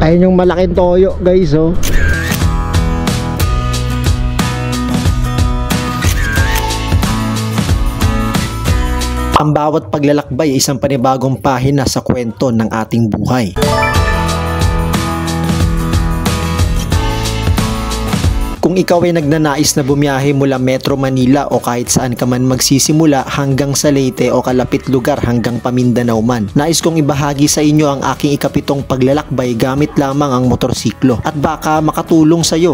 Ayun yung malaking toyo guys, oh. Ang bawat paglalakbay ay isang panibagong pahina sa kwento ng ating buhay. Kung ikaw ay nagnanais na bumiyahe mula Metro Manila o kahit saan ka man magsisimula hanggang sa Leyte o kalapit lugar hanggang Pamindanao man, nais kong ibahagi sa inyo ang aking ikapitong paglalakbay gamit lamang ang motorsiklo at baka makatulong sa iyo.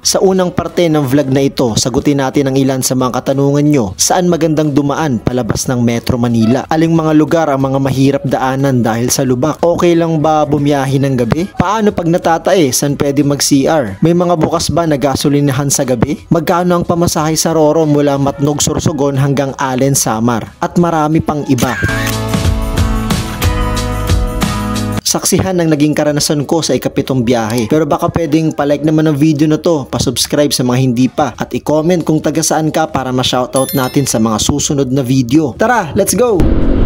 Sa unang parte ng vlog na ito, sagutin natin ang ilan sa mga katanungan nyo. Saan magandang dumaan palabas ng Metro Manila? Aling mga lugar ang mga mahirap daanan dahil sa lubak? Okay lang ba bumiyahe ng gabi? Paano pag natatae? Saan pwede mag-CR? May mga bukas ba na gasolinahan sa gabi? Magkano ang pamasahe sa Roro mula Matnog, Sorsogon hanggang Allen, Samar? At marami pang iba. Saksihan ang naging karanasan ko sa ikapitong biyahe. Pero baka pwedeng palike naman ang video na to, pasubscribe sa mga hindi pa, at i-comment kung taga saan ka para ma-shoutout natin sa mga susunod na video. Tara, let's go!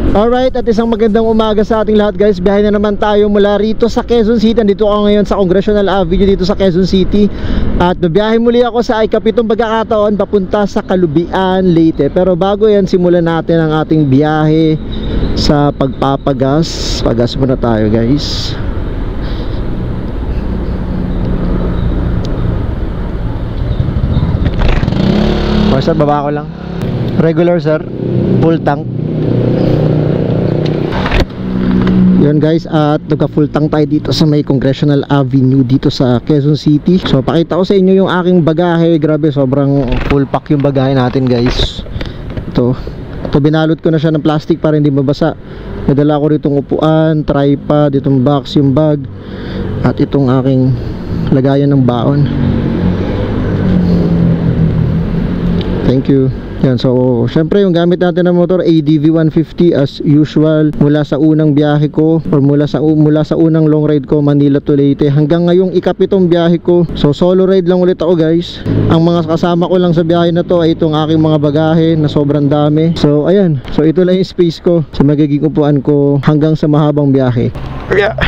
Alright, at isang magandang umaga sa ating lahat guys. Biyahe na naman tayo mula rito sa Quezon City. Andito ako ngayon sa Congressional Avenue dito sa Quezon City. At biyahe muli ako sa ikapitong pagkakataon papunta sa Kalubian, Leyte. Pero bago yan, simulan natin ang ating biyahe sa pagpapagas. Pagas muna tayo guys. Sir, baba ko lang. Regular sir, full tank. Yun guys, at nagka full tank tayo dito sa may Congressional Avenue dito sa Quezon City. So pakita ko sa inyo yung aking bagahe. Grabe, sobrang full pack yung bagahe natin guys. Ito binalot ko na siya ng plastic para hindi mabasa. Nadala ko ritong upuan, tripod, itong box, yung bag, at itong aking lagayan ng baon. Thank you. Yan, so syempre yung gamit natin ng motor ADV 150 as usual mula sa unang biyahe ko or mula sa unang long ride ko Manila to Leyte hanggang ngayong ikapitong biyahe ko. So solo ride lang ulit ako guys. Ang mga kasama ko lang sa biyahe na to ay itong aking mga bagahe na sobrang dami. So ayan, so ito lang yung space ko sa magiging upuan ko hanggang sa mahabang biyahe. Yeah.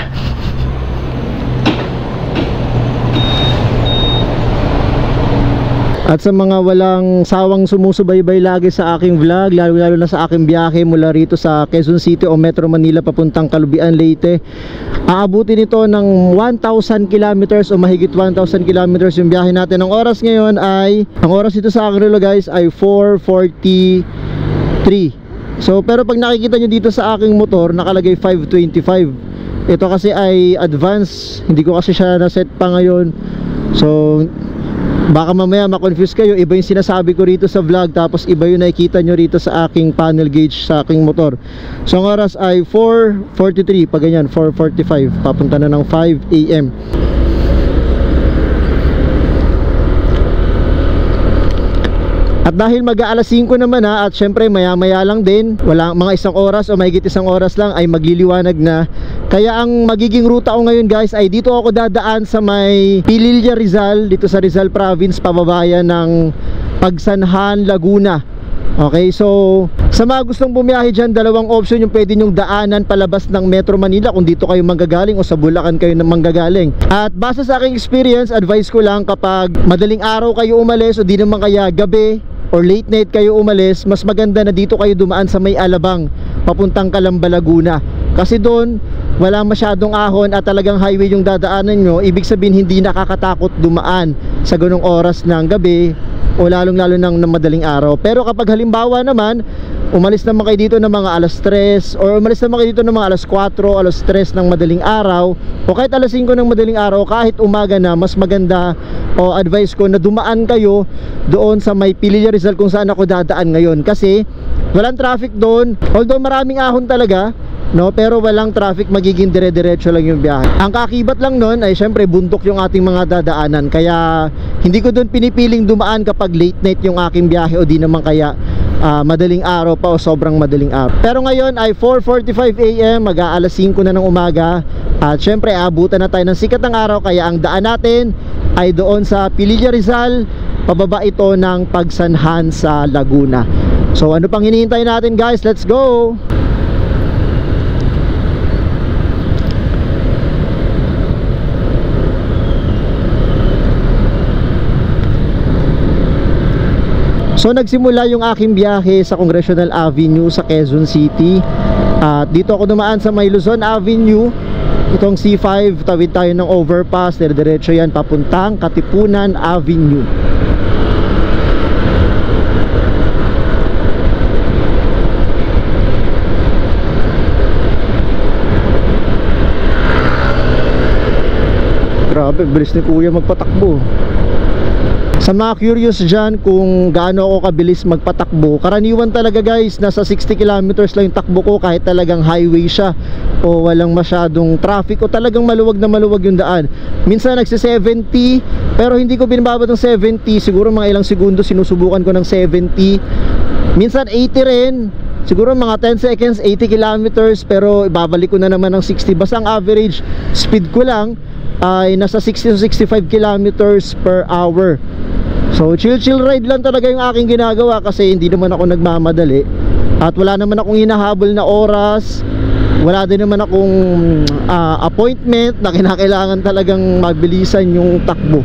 At sa mga walang sawang sumusubaybay lagi sa aking vlog, lalo na sa aking biyahe mula rito sa Quezon City o Metro Manila papuntang Kalubian, Leyte, aabutin ito ng 1,000 kilometers o mahigit 1,000 kilometers yung biyahe natin. Ang oras ngayon ay, ang oras dito sa aking relo guys ay 4:43. So pero pag nakikita nyo dito sa aking motor, nakalagay 5:25. Ito kasi ay advance, hindi ko kasi siya na-set pa ngayon. So baka mamaya ma-confuse kayo, iba yung sinasabi ko rito sa vlog tapos iba yung nakikita nyo rito sa aking panel gauge sa aking motor. So ang oras ay 4:43, pag ganyan 4:45, papunta na ng 5 AM. At dahil mag-aalas 5 naman at syempre maya maya lang din, wala mga isang oras o mahigit isang oras lang ay magliliwanag na. Kaya ang magiging ruta ko ngayon guys ay dito ako dadaan sa may Pililla, Rizal, dito sa Rizal Province, pababayan ng Pagsanhan, Laguna. Okay, so sa mga gustong bumiyahe dyan, dalawang option yung pwede nyong daanan palabas ng Metro Manila kung dito kayo manggagaling o sa Bulacan kayo manggagaling. At base sa aking experience, advice ko lang kapag madaling araw kayo umalis o di naman kaya gabi or late night kayo umalis, mas maganda na dito kayo dumaan sa may Alabang papuntang Calamba, Laguna. Kasi doon wala masyadong ahon at talagang highway yung dadaanan nyo. Ibig sabihin hindi nakakatakot dumaan sa ganung oras ng gabi o lalong lalo ng madaling araw. Pero kapag halimbawa naman umalis naman kayo dito ng mga alas 3 or umalis naman kayo dito ng mga alas 4, alas 3 ng madaling araw o kahit alas 5 ng madaling araw, kahit umaga na, mas maganda o advice ko na dumaan kayo doon sa may Pililla, Rizal kung saan ako dadaan ngayon. Kasi walang traffic doon, although maraming ahon talaga, no, pero walang traffic, magiging dire-diretso lang yung biyahe. Ang kakibat lang nun ay syempre bundok yung ating mga dadaanan, kaya hindi ko doon pinipiling dumaan kapag late night yung aking biyahe o di naman kaya madaling araw pa o sobrang madaling araw. Pero ngayon ay 4:45 AM, mag-aalas 5 na ng umaga at syempre abutan na tayo ng sikat ng araw, kaya ang daan natin ay doon sa Pililla, Rizal, pababa ito ng Pagsanhan sa Laguna. So ano pang hinihintay natin guys, let's go! So nagsimula yung aking biyahe sa Congressional Avenue sa Quezon City. At dito ako dumaan sa may Luzon Avenue. Itong C5, tawid tayo ng overpass, diretso yan papuntang Katipunan Avenue. Grabe, bilis ni kuya magpatakbo. Sa mga curious dyan kung gaano ako kabilis magpatakbo, karaniwan talaga guys, nasa 60 kilometers lang yung takbo ko kahit talagang highway siya o walang masyadong traffic o talagang maluwag na maluwag yung daan. Minsan nagsi-70 pero hindi ko binababa ng 70, siguro mga ilang segundo sinusubukan ko ng 70. Minsan 80 rin, siguro mga 10 seconds 80 kilometers, pero ibabalik ko na naman ng 60. Basta ang average speed ko lang ay nasa 60 to 65 kilometers per hour. So chill ride lang talaga yung aking ginagawa kasi hindi naman ako nagmamadali at wala naman akong hinahabol na oras, wala din naman akong appointment na kinakailangan talagang mabilisan yung takbo.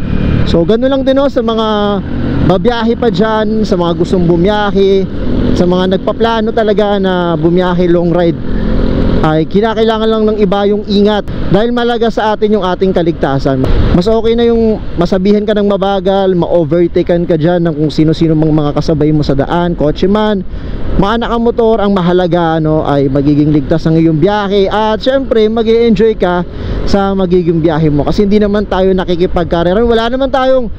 So gano'n lang din sa mga babiyahe pa dyan, sa mga gustong bumiyahe, sa mga nagpaplano talaga na bumiyahe long ride, ay kinakailangan lang ng iba yung ingat dahil malaga sa atin yung ating kaligtasan. Mas okay na yung masabihan ka ng mabagal, ma-overtaken ka dyan ng kung sino-sino mga kasabay mo sa daan, kotse man, maanak ang motor. Ang mahalaga ay magiging ligtas ang iyong biyahe at syempre mag-i-enjoy ka sa magiging biyahe mo kasi hindi naman tayo nakikipagkarera. Wala naman tayong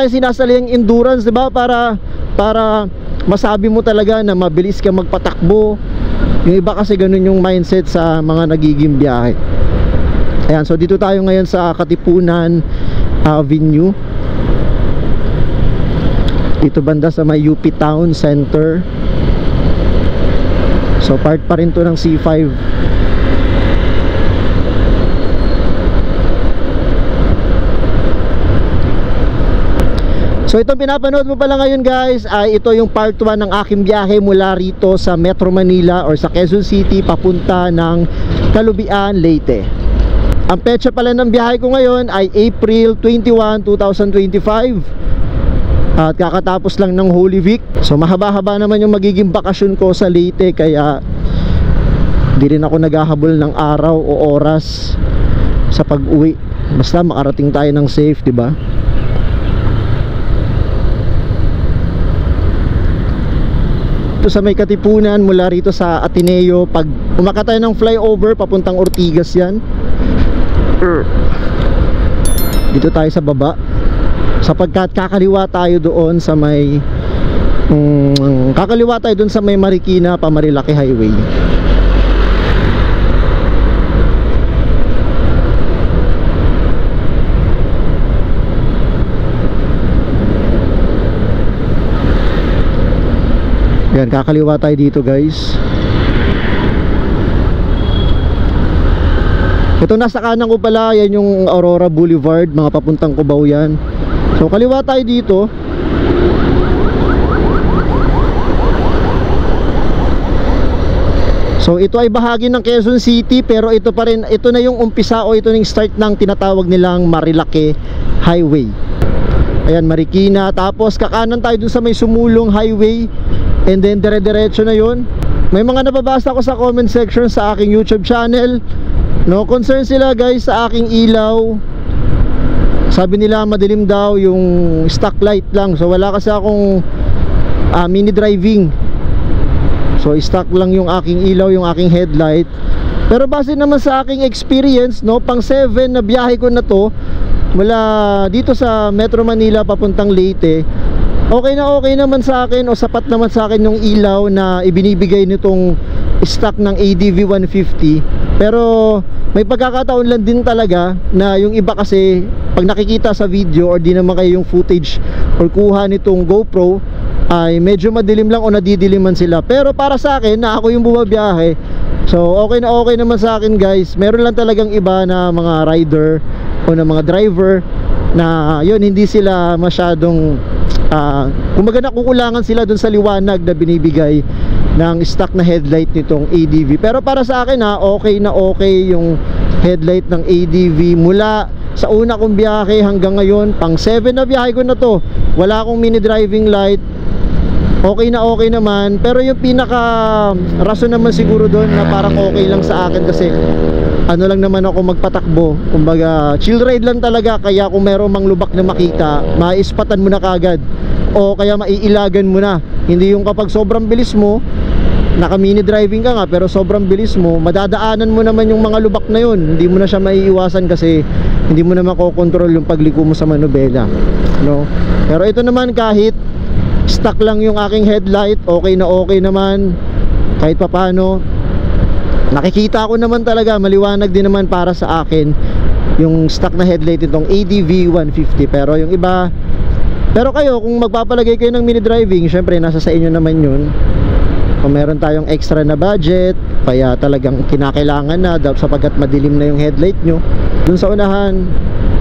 sinasaliang endurance, diba? Para masabi mo talaga na mabilis ka magpatakbo. Yung iba kasi ganun yung mindset sa mga nagiging biyahe. Ayan, so dito tayo ngayon sa Katipunan Avenue. Dito banda sa may UP Town Center. So part pa rin to ng C5. So itong pinapanood mo pala ngayon guys ay ito yung part 1 ng aking biyahe mula rito sa Metro Manila or sa Quezon City papunta ng Calubian, Leyte. Ang petsa pala ng biyahe ko ngayon ay April 21, 2025 at kakatapos lang ng Holy Week. So mahaba-haba naman yung magiging bakasyon ko sa Leyte kaya di rin ako naghahabol ng araw o oras sa pag-uwi. Basta makarating tayo ng safe, diba? Sa may Katipunan mula rito sa Ateneo, pag umakyat tayo ng flyover papuntang Ortigas yan, dito tayo sa baba sapagkat kakaliwa tayo doon sa may Marikina pa Marilaki Highway. Yan, kakaliwa tayo dito guys. Ito nasa kanan ko pala, yan yung Aurora Boulevard, mga papuntang Cubao yan. So kaliwa tayo dito. So ito ay bahagi ng Quezon City pero ito pa rin, ito na yung umpisa o ito na yung start ng tinatawag nilang Marilaki Highway. Ayan, Marikina, tapos kakanan tayo dun sa may Sumulong Highway. And then dire-diretso na yun. May mga nababasa ko sa comment section sa aking YouTube channel, no, concern sila guys sa aking ilaw. Sabi nila madilim daw yung stock light lang. So wala kasi akong mini driving. So stock lang yung aking ilaw, yung aking headlight. Pero base naman sa aking experience, no, pang 7 na biyahe ko na to mula dito sa Metro Manila papuntang Leyte, okay naman sa akin o sapat naman sa akin yung ilaw na ibinibigay nitong stock ng ADV 150. Pero may pagkakataon lang din talaga na yung iba kasi pag nakikita sa video or di naman kayo yung footage or kuha nitong GoPro ay medyo madilim lang o nadidiliman sila. Pero para sa akin na ako yung bumabiyahe, so okay naman sa akin guys. Meron lang talagang iba na mga rider o na mga driver na yun, hindi sila masyadong kumbaga nakukulangan sila dun sa liwanag na binibigay ng stock na headlight nitong ADV. Pero para sa akin okay yung headlight ng ADV mula sa una kong biyahe hanggang ngayon. Pang 7 na biyahe ko na to, wala akong mini driving light, okay naman. Pero yung pinaka rason naman siguro doon na parang okay lang sa akin, kasi ano lang naman ako magpatakbo, kumbaga chill ride lang talaga. Kaya kung meron mang lubak na makita, maispatan mo na kagad, o kaya maiilagan mo na. Hindi yung kapag sobrang bilis mo, naka mini driving ka nga pero sobrang bilis mo, madadaanan mo naman yung mga lubak na yun. Hindi mo na siya maiiwasan kasi hindi mo na makokontrol yung pagliko mo sa manubela, no? Pero ito naman, kahit stuck lang yung aking headlight, okay naman. Kahit papano, nakikita ko naman talaga, maliwanag din naman para sa akin yung stock na headlight itong ADV 150. Pero yung iba, pero kayo kung magpapalagay kayo ng mini driving, syempre nasa sa inyo naman yun. Kung meron tayong extra na budget, kaya talagang kinakailangan na sapagkat madilim na yung headlight nyo, dun sa unahan,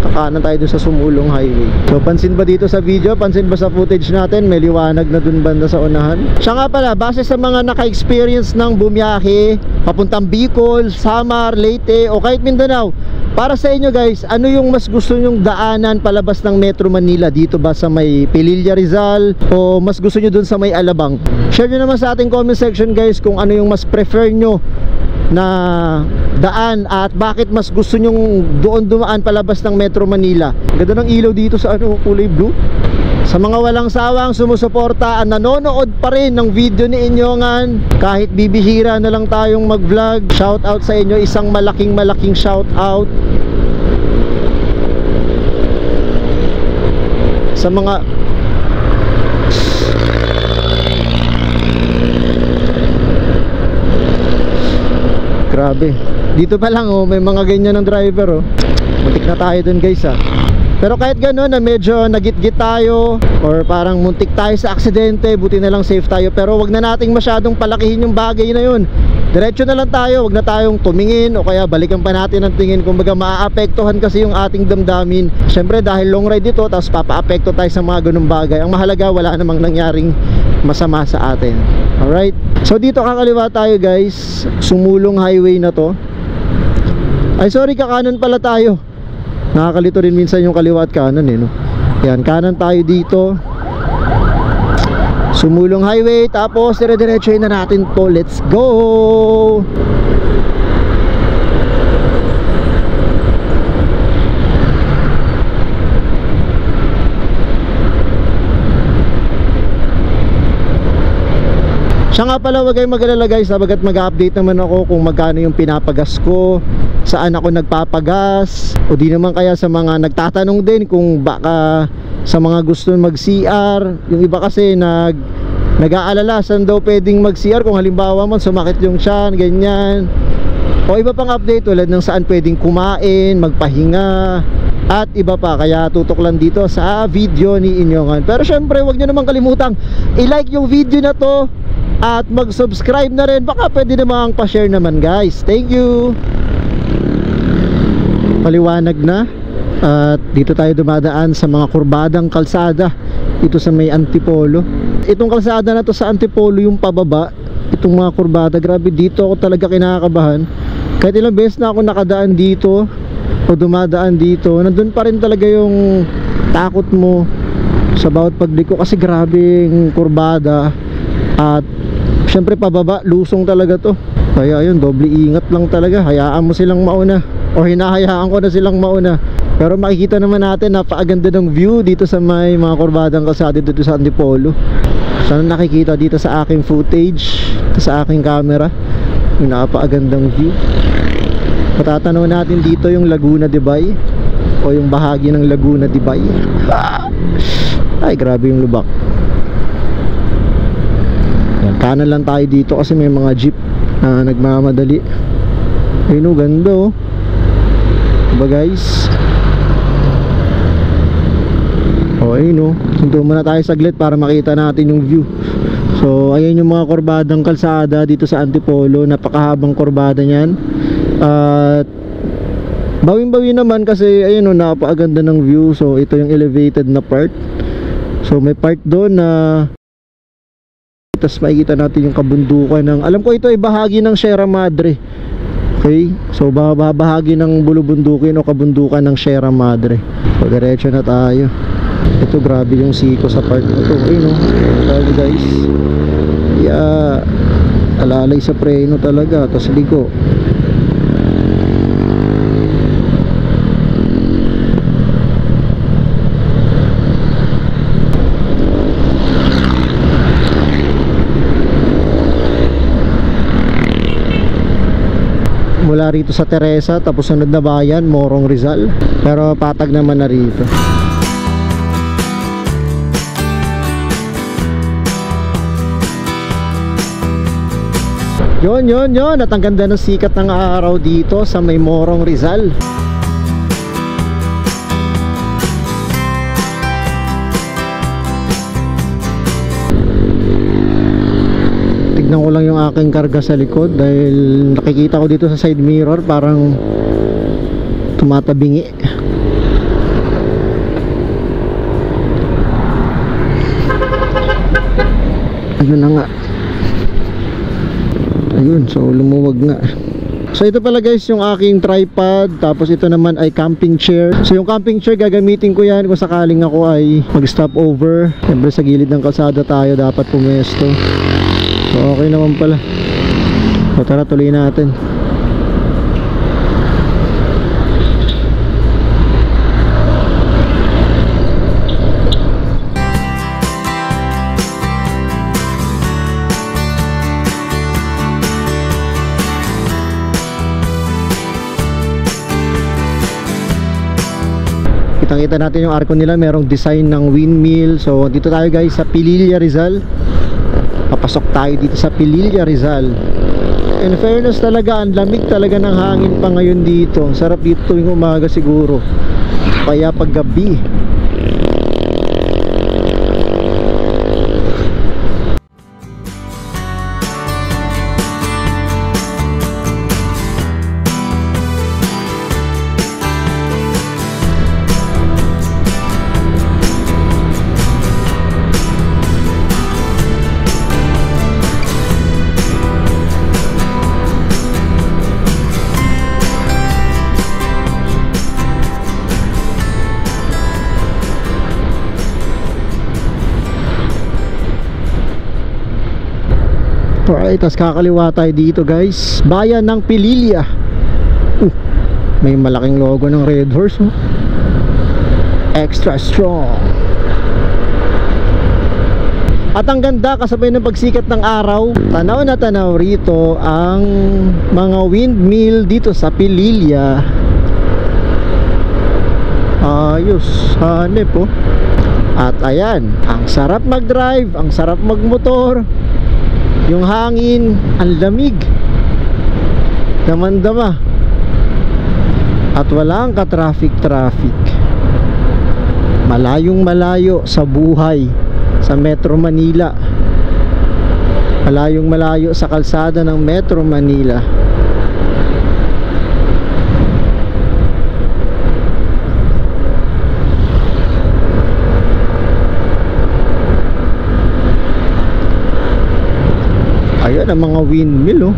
kakanan tayo dun sa Sumulong Highway. So pansin ba dito sa video, pansin ba sa footage natin, may liwanag na dun banda sa unahan? Siya nga pala, base sa mga naka-experience ng bumiyahe papuntang Bicol, Samar, Leyte o kahit Mindanao, para sa inyo guys, ano yung mas gusto nyong daanan palabas ng Metro Manila? Dito ba sa may Pililla, Rizal, o mas gusto nyo dun sa may Alabang? Share nyo naman sa ating comment section guys kung ano yung mas prefer nyo na daan, at bakit mas gusto nyong doon dumaan palabas ng Metro Manila. Ganda ng ilaw dito sa kulay blue. Sa mga walang sawang sumusuporta at nanonood pa rin ng video ni Inyongan, kahit bibihira na lang tayong mag-vlog, shout out sa inyo, isang malaking shout out. Sa mga grabe, dito pa lang oh, may mga ganyan ng driver oh. Muntik na tayo dun guys ah. Pero kahit gano'n na medyo nagit-git tayo or parang muntik tayo sa aksidente, buti na lang safe tayo. Pero wag na nating masyadong palakihin yung bagay na yun. Diretso na lang tayo, wag na tayong tumingin o kaya balikan pa natin ang tingin. Kumbaga maaapektuhan kasi yung ating damdamin. Syempre dahil long ride dito, tapos papaapekto tayo sa mga ganung bagay. Ang mahalaga, wala namang nangyaring masama sa atin. Alright, so dito kakaliwa tayo guys, Sumulong Highway na to. Ay sorry, kakanan pala tayo. Nakakalito rin minsan yung kaliwa at kanan eh, no? Yan, kanan tayo dito, Sumulong Highway. Tapos dire-diretsohin na natin to. Let's go! Siya nga pala, huwag kayong mag-alala guys, sabagat mag-update naman ako kung magkano yung pinapagas ko, saan ako nagpapagas, o di naman kaya sa mga nagtatanong din kung baka sa mga gusto mag-CR. Yung iba kasi nag-aalala saan daw pwedeng mag-CR kung halimbawa man sumakit yung tiyan, ganyan. O iba pang update tulad ng saan pwedeng kumain, magpahinga, at iba pa. Kaya tutok lang dito sa video ni Inyongan. Pero syempre huwag nyo naman kalimutang i-like yung video na to at mag-subscribe na rin. Baka pwede namang pa-share naman guys. Thank you. Paliwanag na. At dito tayo dumadaan sa mga kurbadang kalsada dito sa may Antipolo. Itong kalsada na to sa Antipolo, yung pababa, itong mga kurbada, grabe, dito ako talaga kinakabahan. Kahit ilang beses na ako nakadaan dito o dumadaan dito, nandun pa rin talaga yung takot mo sa bawat pagliko, kasi grabe yung kurbada. At syempre pababa, lusong talaga to. Kaya yun, doble ingat lang talaga. Hayaan mo silang mauna, o hinahayaan ko na silang mauna. Pero makikita naman natin, napakaganda ng view dito sa may mga kurbadang kalsada dito sa Antipolo. Sana nakikita dito sa aking footage, dito sa aking camera, yung napakagandang view. Patatanaw natin dito yung Laguna de Bay, o yung bahagi ng Laguna de Bay. Ay grabe yung lubak. Kanan lang tayo dito kasi may mga jeep na nagmamadali. Ayun o, ganda o. Diba guys? O ayun o, sunto muna tayo saglit para makita natin yung view. So ayun yung mga kurbadang kalsada dito sa Antipolo. Napakahabang kurbada nyan. At bawing-bawi naman kasi ayun o, napakaganda ng view. So ito yung elevated na part. So may part doon na tapos makikita natin yung kabundukan ng, alam ko ito ay bahagi ng Sierra Madre. Okay, so bahagi ng bulubundukin o kabundukan ng Sierra Madre. So diretso na tayo. Ito grabe yung siko sa part na to. Ayun, no? Grabe guys. Yeah, alalay sa preno talaga. Tapos ligo. Mula rito sa Teresa, tapos sunod na bayan, Morong Rizal. Pero patag naman na rito. Yon. At ang ganda ng sikat ng araw dito sa may Morong Rizal. Tignan ko lang yung aking karga sa likod dahil nakikita ko dito sa side mirror parang tumatabingi. Ano na nga. Ayun, so lumuwag nga. So ito pala guys yung aking tripod. Tapos ito naman ay camping chair. So yung camping chair gagamitin ko yan kung sakaling ako ay mag stop over. Siyempre sa gilid ng kalsada tayo dapat pumesto. So okay naman pala. So tara, tuloy natin. Kitang-kita natin yung arko nila, merong design ng windmill. So dito tayo guys sa Pililla, Rizal. Papasok tayo dito sa Pililla, Rizal. In fairness talaga, ang lamig talaga ng hangin pa ngayon dito. Sarap dito tuwing umaga siguro. Kaya pag gabi, alright, tas kakaliwa tayo dito guys. Bayan ng Pililla. May malaking logo ng Red Horse, oh. Extra strong. At ang ganda kasabay ng pagsikat ng araw. Tanaw na tanaw rito ang mga windmill dito sa Pililla. Ayos, hanep, oh. At ayan, ang sarap mag-drive, ang sarap magmotor. Yung hangin, ang lamig, damang-dama. At walang ka-traffic. Malayong malayo sa buhay sa Metro Manila. Malayong malayo sa kalsada ng Metro Manila. Ayan ang mga windmill, oh.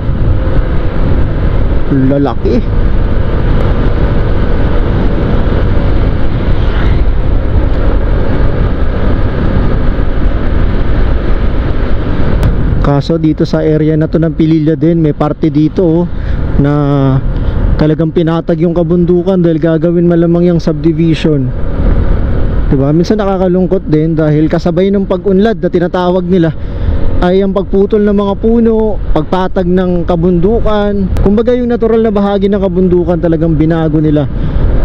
Lalaki. Kaso dito sa area na to ng Pililla din, may parte dito, oh, na talagang pinatag yung kabundukan dahil gagawin malamang yung subdivision. Diba? Minsan nakakalungkot din dahil kasabay ng pag-unlad na tinatawag nila ay ang pagputol ng mga puno, pagpatag ng kabundukan. Kumbaga yung natural na bahagi ng kabundukan talagang binago nila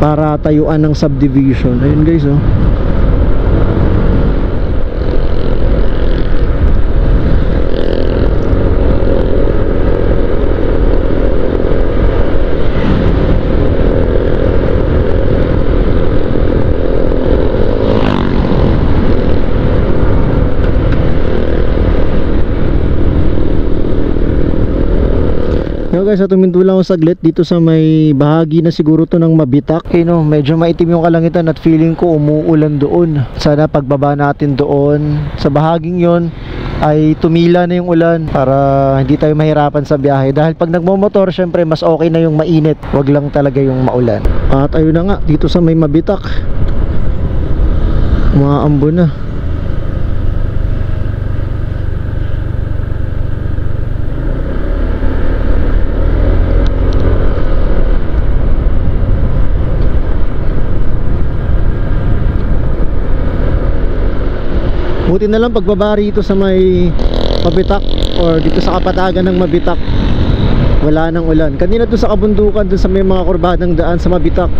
para tayuan ng subdivision. Ayun guys, oh. Yo guys, tuminto lang ako saglit dito sa may bahagi na siguro to ng Mabitak. Okay, no, medyo maitim yung kalangitan at feeling ko umuulan doon. Sana pagbaba natin doon sa bahaging yon ay tumila na yung ulan para hindi tayo mahirapan sa biyahe. Dahil pag nagmomotor, syempre mas okay na yung mainit, wag lang talaga yung maulan. At ayun na nga, dito sa may Mabitak, Umaambo na. Buti na lang pagbaba rito sa may Mabitak or dito sa kapatagan ng Mabitak, wala nang ulan. Kanina doon sa kabundukan, doon sa may mga kurbadang daan sa Mabitak,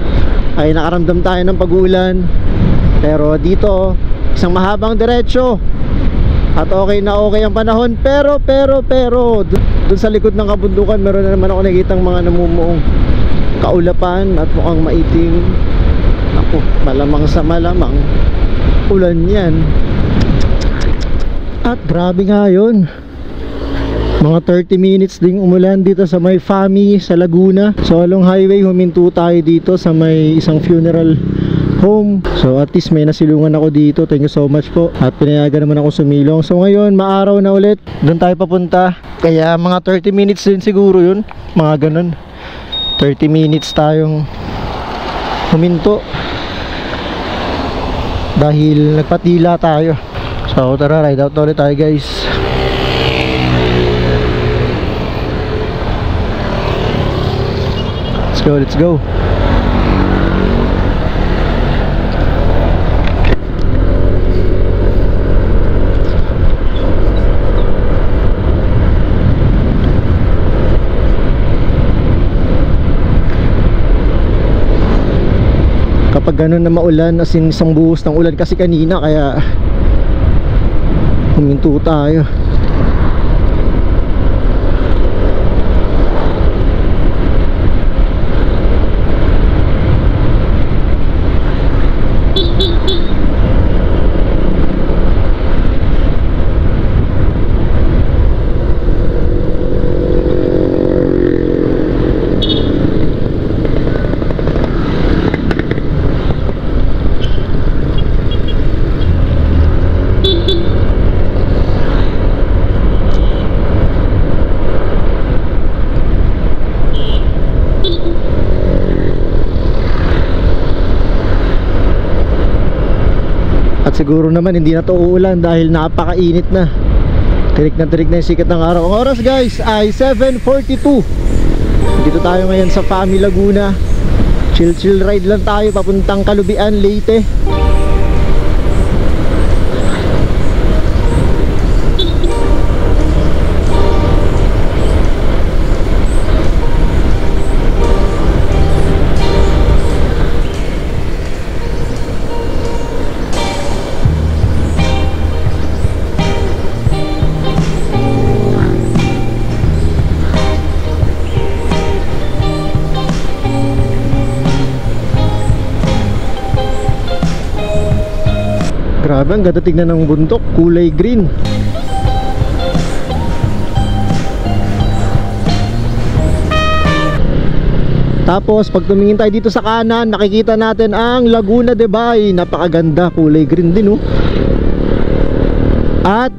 ay nakaramdam tayo ng pag-uulan. Pero dito, isang mahabang diretsyo at okay na okay ang panahon. Pero doon sa likod ng kabundukan, meron na naman ako nakikitang mga namumuong kaulapan at mukhang maitim. Ako, malamang sa malamang ulan yan. At grabe nga yun, mga 30 minutes ding umulan dito sa may Fami sa Laguna. So along highway huminto tayo dito sa may isang funeral home. So at least may nasilungan ako dito. Thank you so much po. At pinayagan naman ako sumilong. So ngayon maaraw na ulit, doon tayo papunta. Kaya mga 30 minutes din siguro yun, mga ganun. 30 minutes tayong huminto dahil nagpatila tayo. So tara, ride out ulit tayo guys. Let's go. Kapag ganun na maulan, as in isang buhos ng ulan kasi kanina, kaya huminto tayo. Siguro naman hindi na to uulan dahil napakainit na. Tirik na yung sikat ng araw. Ang oras guys ay 7:42. Dito tayo ngayon sa Fami Laguna. Chill ride lang tayo papuntang Kalubian, Leyte. Grabe, ang ganda tignan ng bundok, kulay green. Tapos pag tumingin tayo dito sa kanan, nakikita natin ang Laguna de Bay. Napakaganda, kulay green din oh. At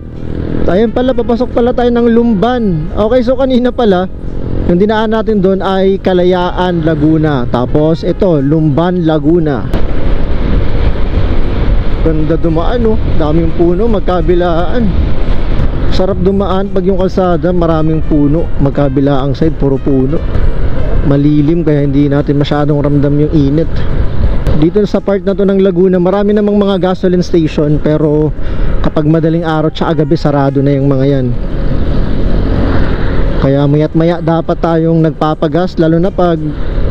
ayun pala, papasok pala tayo ng Lumban. Okay, so kanina pala yung dinaan natin doon ay Kalayaan, Laguna. Tapos ito, Lumban, Laguna. Ganda dumaan oh, daming puno magkabilaan. Sarap dumaan pag yung kalsada maraming puno, magkabilaang side puro puno. Malilim kaya hindi natin masyadong ramdam yung init. Dito sa part na to ng Laguna, marami namang mga gasoline station, pero kapag madaling araw tsaka gabi sarado na yung mga yan. Kaya maya't maya dapat tayong nagpapagas, lalo na pag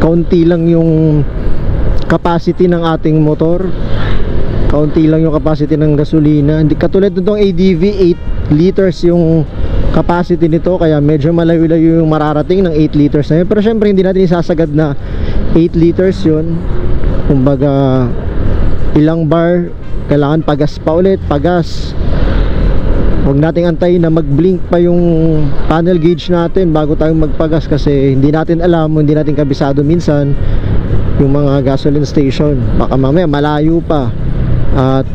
kaunti lang yung capacity ng ating motor. Kaunti lang yung capacity ng gasolina. Hindi katulad nitong ADV, 8 liters yung capacity nito, kaya medyo malayo-layo yung mararating ng 8 liters na yun. Pero syempre hindi natin isasagad na 8 liters yun. Kumbaga ilang bar, kailangan pagas pa ulit, pagas. Huwag nating antayin na mag-blink pa yung panel gauge natin bago tayo magpagas, kasi hindi natin alam, hindi natin kabisado minsan yung mga gasoline station. Baka mamaya malayo pa at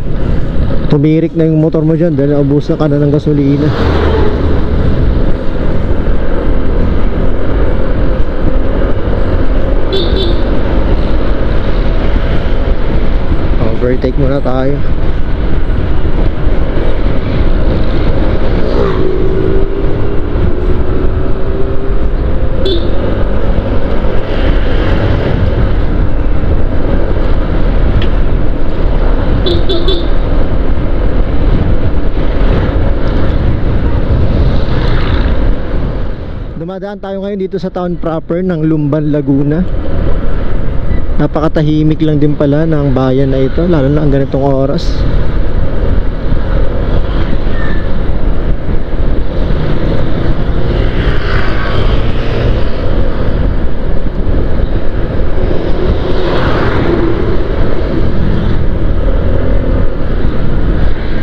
tumirik na yung motor mo dyan dahil naubos na ka na ng gasolina. Overtake muna tayo. Dadaan tayo ngayon dito sa town proper ng Lumban, Laguna. Napakatahimik lang din pala ng bayan na ito, lalo na ang ganitong oras.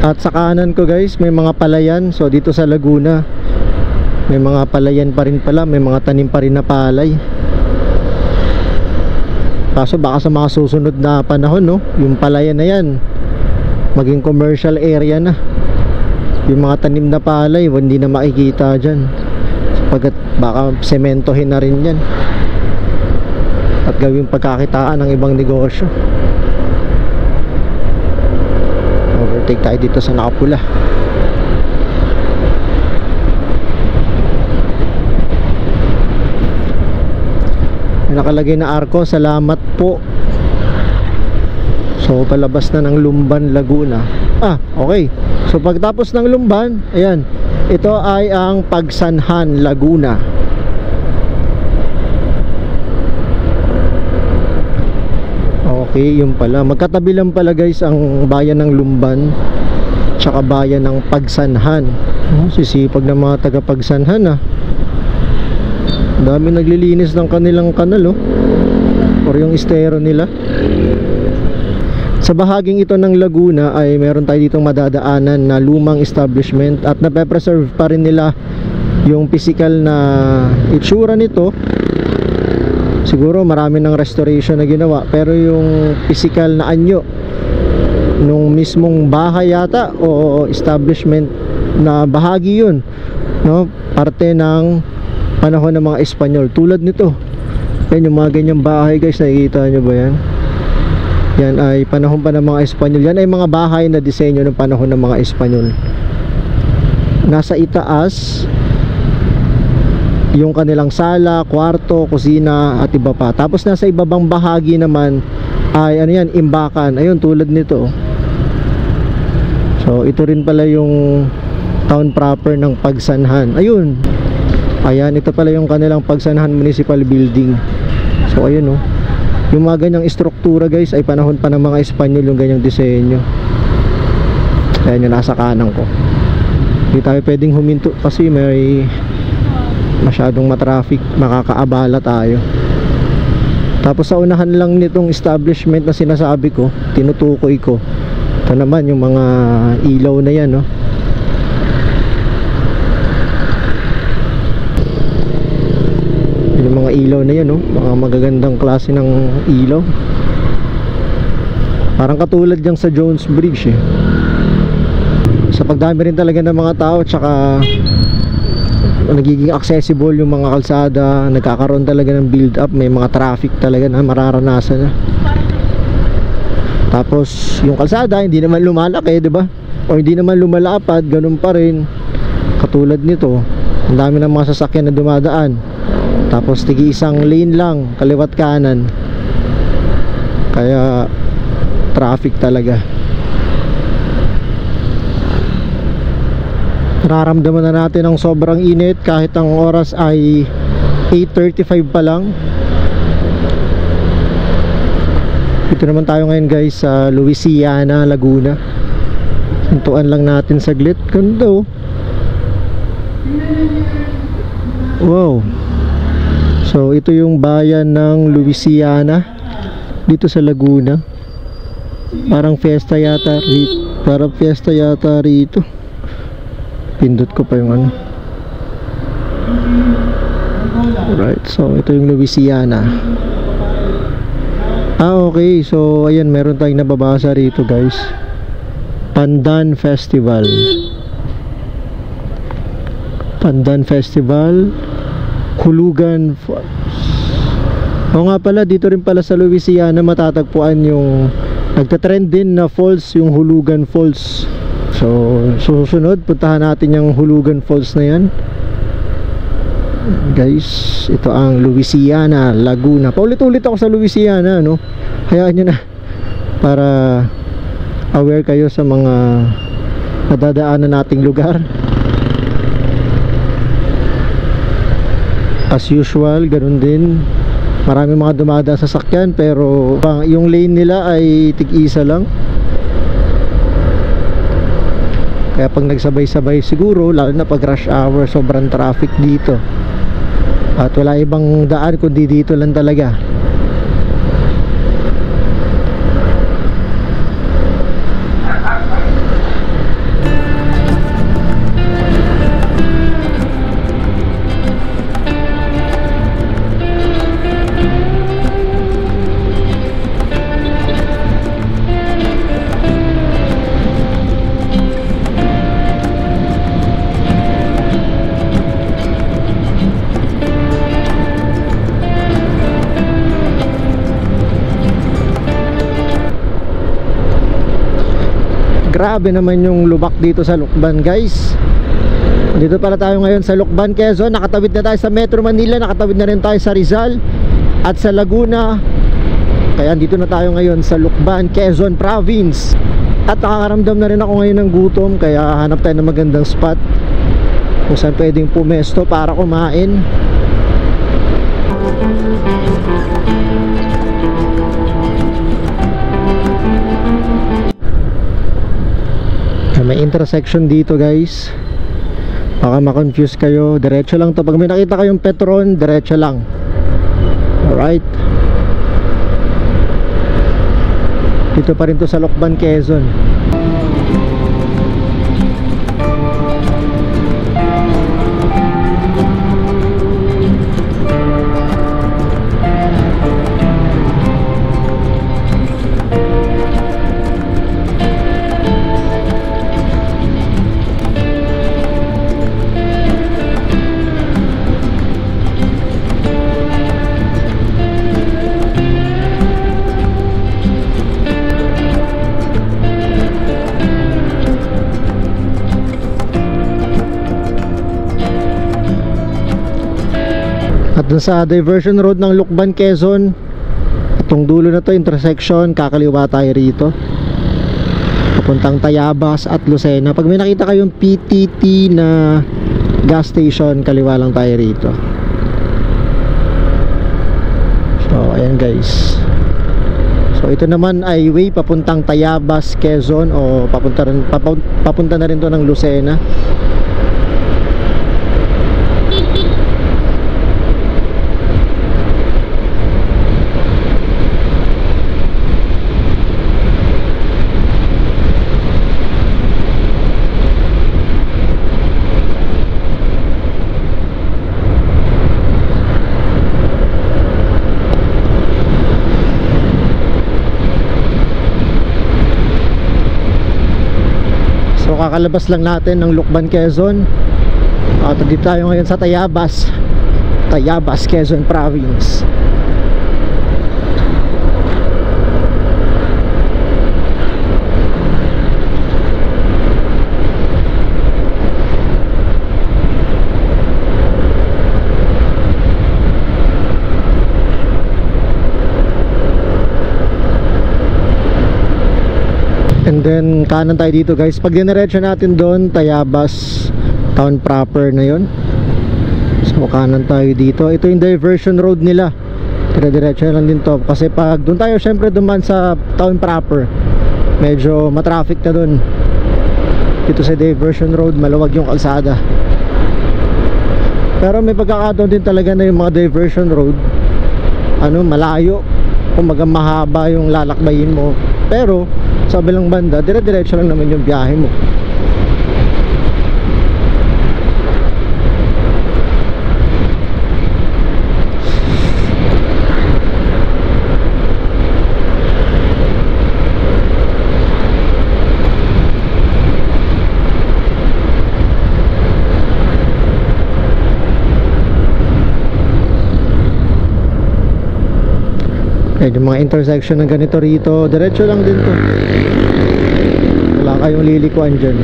At sa kanan ko guys, may mga palayan. So dito sa Laguna, may mga palayan pa rin pala, may mga tanim pa rin na palay. Kaso baka sa mga susunod na panahon, no, yung palayan na yan maging commercial area na. Yung mga tanim na palay, hindi na makikita dyan, sapagkat baka sementohin na rin yan at gawing pagkakitaan ng ibang negosyo. Overtake tayo dito sa nakapula. Nakalagay na arko, salamat po. So palabas na ng Lumban, Laguna. Okay. So pagtapos ng Lumban, ayan, ito ay ang Pagsanhan, Laguna. Okay, yun pala. Magkatabi lang pala guys ang bayan ng Lumban tsaka bayan ng Pagsanhan. Sisipag ng mga taga Pagsanhan. Dami naglilinis ng kanilang kanal, or yung estero nila. Sa bahaging ito ng Laguna ay meron tayo ditong madadaanan na lumang establishment at nape-preserve pa rin nila yung physical na itsura nito. Siguro marami ng restoration na ginawa, pero yung physical na anyo nung mismong bahay yata o establishment na bahagi yun, no? Parte ng panahon ng mga Espanyol. Tulad nito, yan yung mga ganyang bahay guys, nakikita nyo ba yan? Yan ay panahon pa ng mga Espanyol. Yan ay mga bahay na disenyo ng panahon ng mga Espanyol. Nasa itaas yung kanilang sala, kwarto, kusina at iba pa. Tapos nasa ibabang bahagi naman ay ano yan, imbakan. Ayun, tulad nito. So ito rin pala yung town proper ng Pagsanhan. Ayun, ayan, ito pala yung kanilang Pagsanhan Municipal Building. So ayun, yung mga ganyang istruktura guys ay panahon pa ng mga Espanyol, yung ganyang disenyo. Ayan yung nasa kanan ko. Hindi tayo pwedeng huminto kasi may masyadong matraffic, makakaabala tayo. Tapos sa unahan lang nitong establishment na sinasabi ko, tinutukoy ko, ito naman yung mga ilaw na yan, yung mga ilaw na yan, mga magagandang klase ng ilaw. Parang katulad yung sa Jones Bridge sa pagdami rin talaga ng mga tao, tsaka nagiging accessible yung mga kalsada, nagkakaroon talaga ng build up, may mga traffic talaga na mararanasan na. Tapos yung kalsada hindi naman lumalaki, di ba? O hindi naman lumalapad, ganun pa rin. Katulad nito, ang dami ng mga sasakyan na dumadaan. Tapos tigi isang lane lang, kaliwat kanan. Kaya traffic talaga. Nararamdaman na natin ang sobrang init kahit ang oras ay 8:35 pa lang. Ito naman tayo ngayon guys sa Louisiana, Laguna. Hintuan lang natin saglit. Ganda. Wow. So ito yung bayan ng Louisiana dito sa Laguna. Parang fiesta yata rito. Parang fiesta yata rito. Pindot ko pa yung ano. Alright, so ito yung Louisiana. Okay, so ayan, meron tayong nababasa rito guys. Pandan Festival. Pandan Festival, Hulugan Falls. O nga pala, dito rin pala sa Louisiana matatagpuan yung nagtatrend din na falls, yung Hulugan Falls. So susunod puntahan natin yung Hulugan Falls na yan guys. Ito ang Louisiana, Laguna. Paulit-ulit ako sa Louisiana, no? Hayaan nyo na, para aware kayo sa mga nadadaanan nating lugar. As usual, ganun din. Maraming mga dumadaan sa sasakyan, pero yung lane nila ay tig-isa lang. Kaya pag nagsabay-sabay siguro, lalo na pag rush hour, sobrang traffic dito. At wala ibang daan kundi dito lang talaga. Grabe naman yung lubak dito sa Lucban, guys. Dito pala tayo ngayon sa Lucban, Quezon. Nakatawid na tayo sa Metro Manila, nakatawid na rin tayo sa Rizal at sa Laguna. Kaya dito na tayo ngayon sa Lucban, Quezon Province. At nakakaramdam na rin ako ngayon ng gutom, kaya hanap tayo ng magandang spot kung saan pwedeng pumesto para kumain. May intersection dito, guys. Baka ma-confuse kayo. Diretso lang to. Pag may nakita kayong Petron, diretso lang. Alright. Dito pa rin to sa Lucban, Quezon. At dun sa diversion road ng Lucban, Quezon, itong dulo na to, intersection, kakaliwa tayo rito papuntang Tayabas at Lucena. Pag may nakita kayong PTT na gas station, kaliwa lang tayo rito. So ayan, guys. So ito naman ay way papuntang Tayabas, Quezon, o papunta na rin to ng Lucena. Kakalabas lang natin ng Lucban, Quezon. At dito tayo ngayon sa Tayabas, Quezon Province. And then kanan tayo dito, guys. Pag diniretso natin doon, Tayabas town proper na yon. So kanan tayo dito. Ito yung diversion road nila. Dire-diretso lang din to. Kasi pag doon tayo syempre duman sa town proper, medyo matraffic na doon. Dito sa diversion road, maluwag yung kalsada. Pero may pagkakataon din talaga na yung mga diversion road, malayo, kumaga mahaba yung lalakbayin mo. Pero sa kabilang banda, dire-diretso lang naman yung biyahe mo. Yung mga intersection ng ganito rito, diretso lang din to. Wala kayong lilikuan dyan.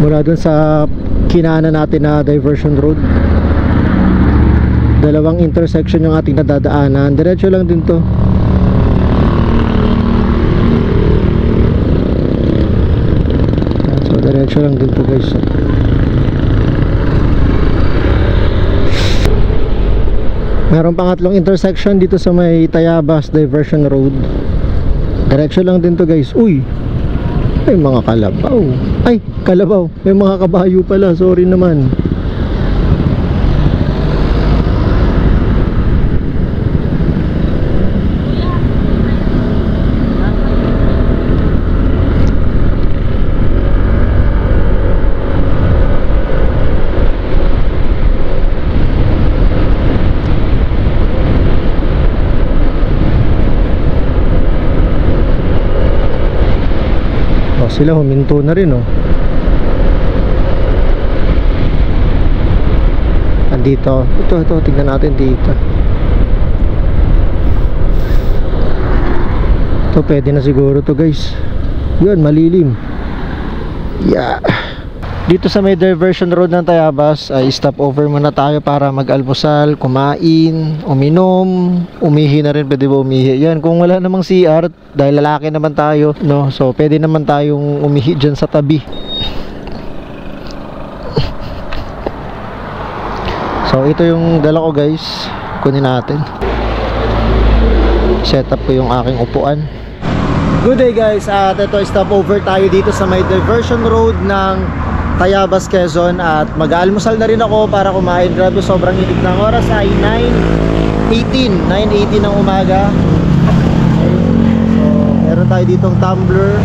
Mula dun sa kinaanan natin na diversion road, dalawang intersection yung ating nadadaanan. Diretso lang din to. Diretso lang dito guys. Meron pangatlong intersection dito sa may Tayabas Diversion Road. Diretso lang din to guys. Uy, may mga kalabaw. Ay, kalabaw, may mga kabayo pala. Sorry naman. Sila huminto na rin, oh. Andito. Ito, tingnan natin dito. Ito, pwede na siguro to guys. Yun, malilim. Yeah. Dito sa may diversion road ng Tayabas ay stop over muna tayo para mag-almusal, kumain, uminom, umihi na rin, pwede ba umihi? Yan, kung wala namang CR, dahil lalaki naman tayo, no? So, pwede naman tayong umihi dyan sa tabi. So, ito yung dala ko guys. Kunin natin. Set up ko yung aking upuan. Good day guys, at ito stop over tayo dito sa may diversion road ng Tayabas, Quezon, at mag-aalmusal na rin ako para kumain. Grabe, sobrang init ng oras ay 9:18 ng umaga. So, meron tayo ditong tumbler.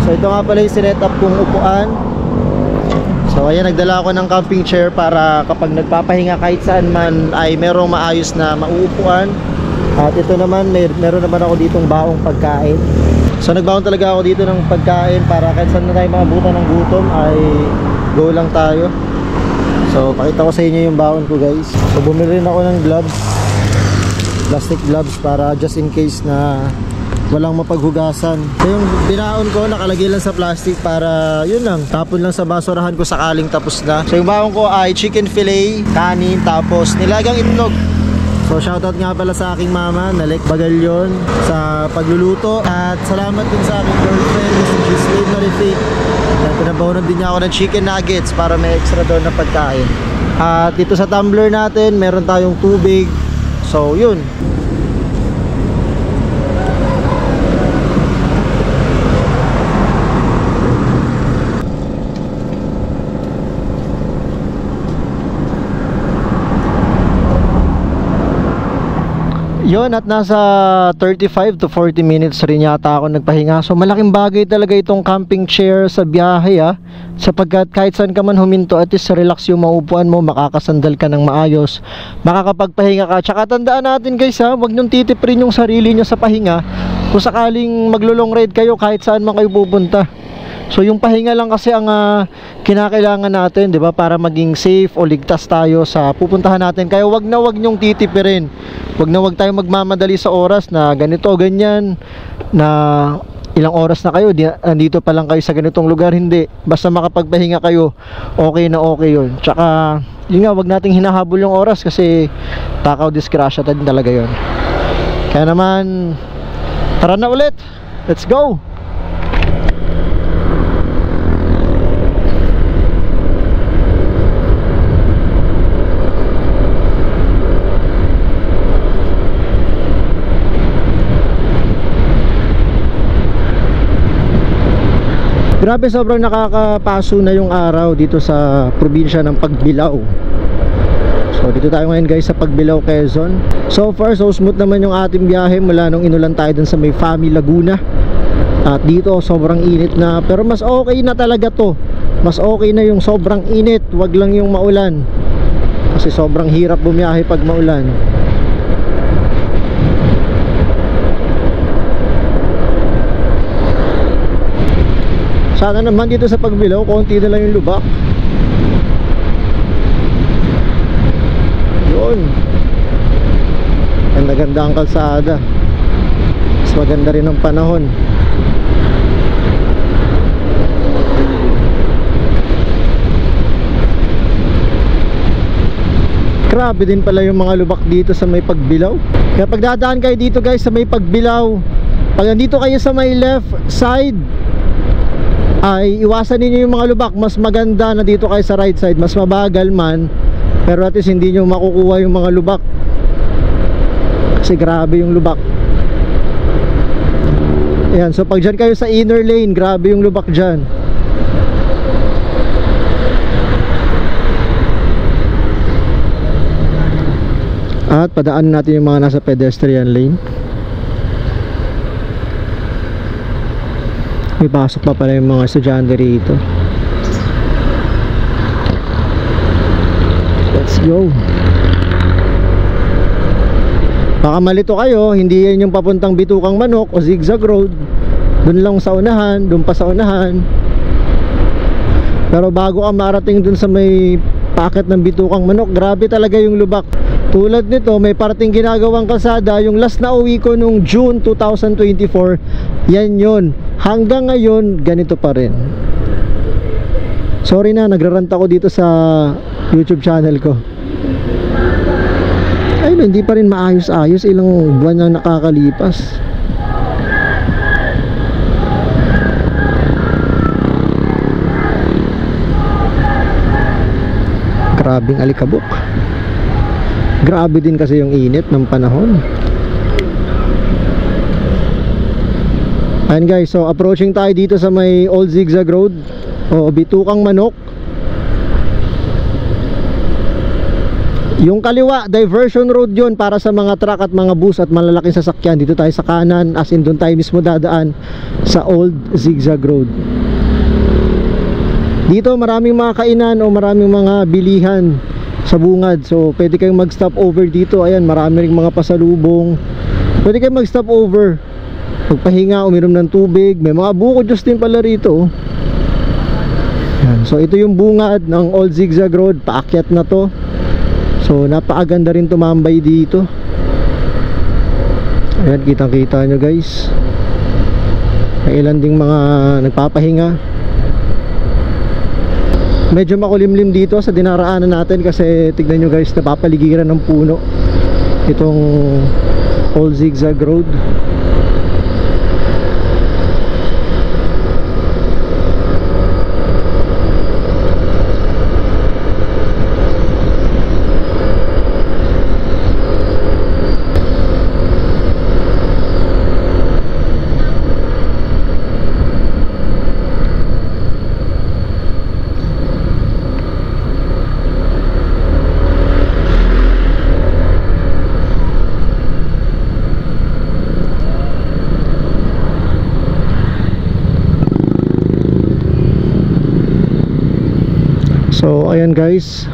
So, ito nga pala yung sinet up kong upuan. So, ayan, nagdala ako ng camping chair para kapag nagpapahinga kahit saan man ay merong maayos na mauupuan. At ito naman, meron naman ako ditong baong pagkain. So nagbaon talaga ako dito ng pagkain para kahit saan na tayo maabutan ng gutom ay go lang tayo. So pakita ko sa inyo yung baon ko guys. So bumili rin ako ng gloves, plastic gloves, para just in case na walang mapaghugasan. So yung binaon ko nakalagay lang sa plastic para yun lang, tapon lang sa basurahan ko sakaling tapos na. So yung baon ko ay chicken fillet, kanin, tapos nilagang itlog. So shoutout nga pala sa aking mama, Nalek Bagalyon, sa pagluluto. At salamat din sa aking girlfriend, si Gislaine Marific. Pinabahonan din niya ako ng chicken nuggets para may extra doon na pagkain. At dito sa tumbler natin, meron tayong tubig. So yun. Yun, at nasa 35 to 40 minutes rin yata ako nagpahinga. So malaking bagay talaga itong camping chair sa biyahe, sapagkat kahit saan ka man huminto, at least relax yung maupuan mo, makakasandal ka ng maayos, makakapagpahinga ka. Tsaka tandaan natin guys, huwag nyong titiprin yung sarili nyo sa pahinga kung sakaling maglo-long ride kayo kahit saan man kayo pupunta. So yung pahinga lang kasi ang kinakailangan natin, 'di ba, para maging safe o ligtas tayo sa pupuntahan natin. Kaya wag nyong titipirin. Wag tayong magmamadali sa oras na ganito, ganyan, na ilang oras na kayo, andito pa lang kayo sa ganitong lugar. Hindi, basta makapagpahinga kayo, okay na okay yun. Tsaka yun nga, wag nating hinahabol yung oras kasi takaw disgrasya din talaga yun. Kaya naman, tara na ulit, let's go. Grabe, sobrang nakakapaso na yung araw dito sa probinsya ng Pagbilao. So dito tayo ngayon guys sa Pagbilao, Quezon. So far so smooth naman yung ating biyahe mula nung inulan tayo dun sa may Fami, Laguna. At dito sobrang init na, pero mas okay na talaga to. Mas okay na yung sobrang init, wag lang yung maulan. Kasi sobrang hirap bumiyahe pag maulan. Sana naman dito sa Pagbilao, konti na lang yung lubak. Yun. Ganda-ganda ang kalsada. Mas maganda rin ang panahon. Grabe din pala yung mga lubak dito sa may Pagbilao. Kaya pag dadaan kayo dito guys sa may Pagbilao, pag nandito kayo sa may left side, ay iwasan niyo yung mga lubak. Mas maganda na dito kayo sa right side, mas mabagal man, pero at least hindi niyo makukuha yung mga lubak kasi grabe yung lubak. Ayan, so pag dyan kayo sa inner lane, grabe yung lubak dyan. At padaan natin yung mga nasa pedestrian lane. May pasok pa pala yung mga estudyante rito. Let's go. Baka malito kayo, hindi yan yung papuntang Bitukang Manok o Zigzag Road. Doon lang sa unahan, doon pa sa unahan. Pero bago ka marating doon sa may packet ng Bitukang Manok, grabe talaga yung lubak. Tulad nito, may parting ginagawang kalsada. Yung last na uwi ko nung June 2024, yan yun. Hanggang ngayon, ganito pa rin. Sorry na, nagrarant ako dito sa YouTube channel ko. Ayun, hindi pa rin maayos-ayos. Ilang buwan na nakakalipas. Grabing alikabok. Grabe din kasi yung init ng panahon. Ayan guys, so approaching tayo dito sa may Old Zigzag Road o Bitukang Manok. Yung kaliwa, diversion road yon para sa mga truck at mga bus at malalaking sasakyan. Dito tayo sa kanan, as in doon tayo mismo dadaan sa Old Zigzag Road. Dito maraming mga kainan o maraming mga bilihan sa bungad. So pwede kayong mag stop over dito. Ayan, marami ring mga pasalubong. Pwede kayong mag stop over, magpahinga, uminom ng tubig. May mga buko juice din pala rito. Ayan. So ito yung bungad ng Old Zigzag Road. Paakyat na to. So napakaganda rin tumambay dito. Ayan, kitang kita nyo guys. May ilan ding mga nagpapahinga. Medyo makulimlim dito sa dinaraanan natin kasi tignan nyo guys, napapaligiran ng puno itong Old Zigzag Road. So ayan guys,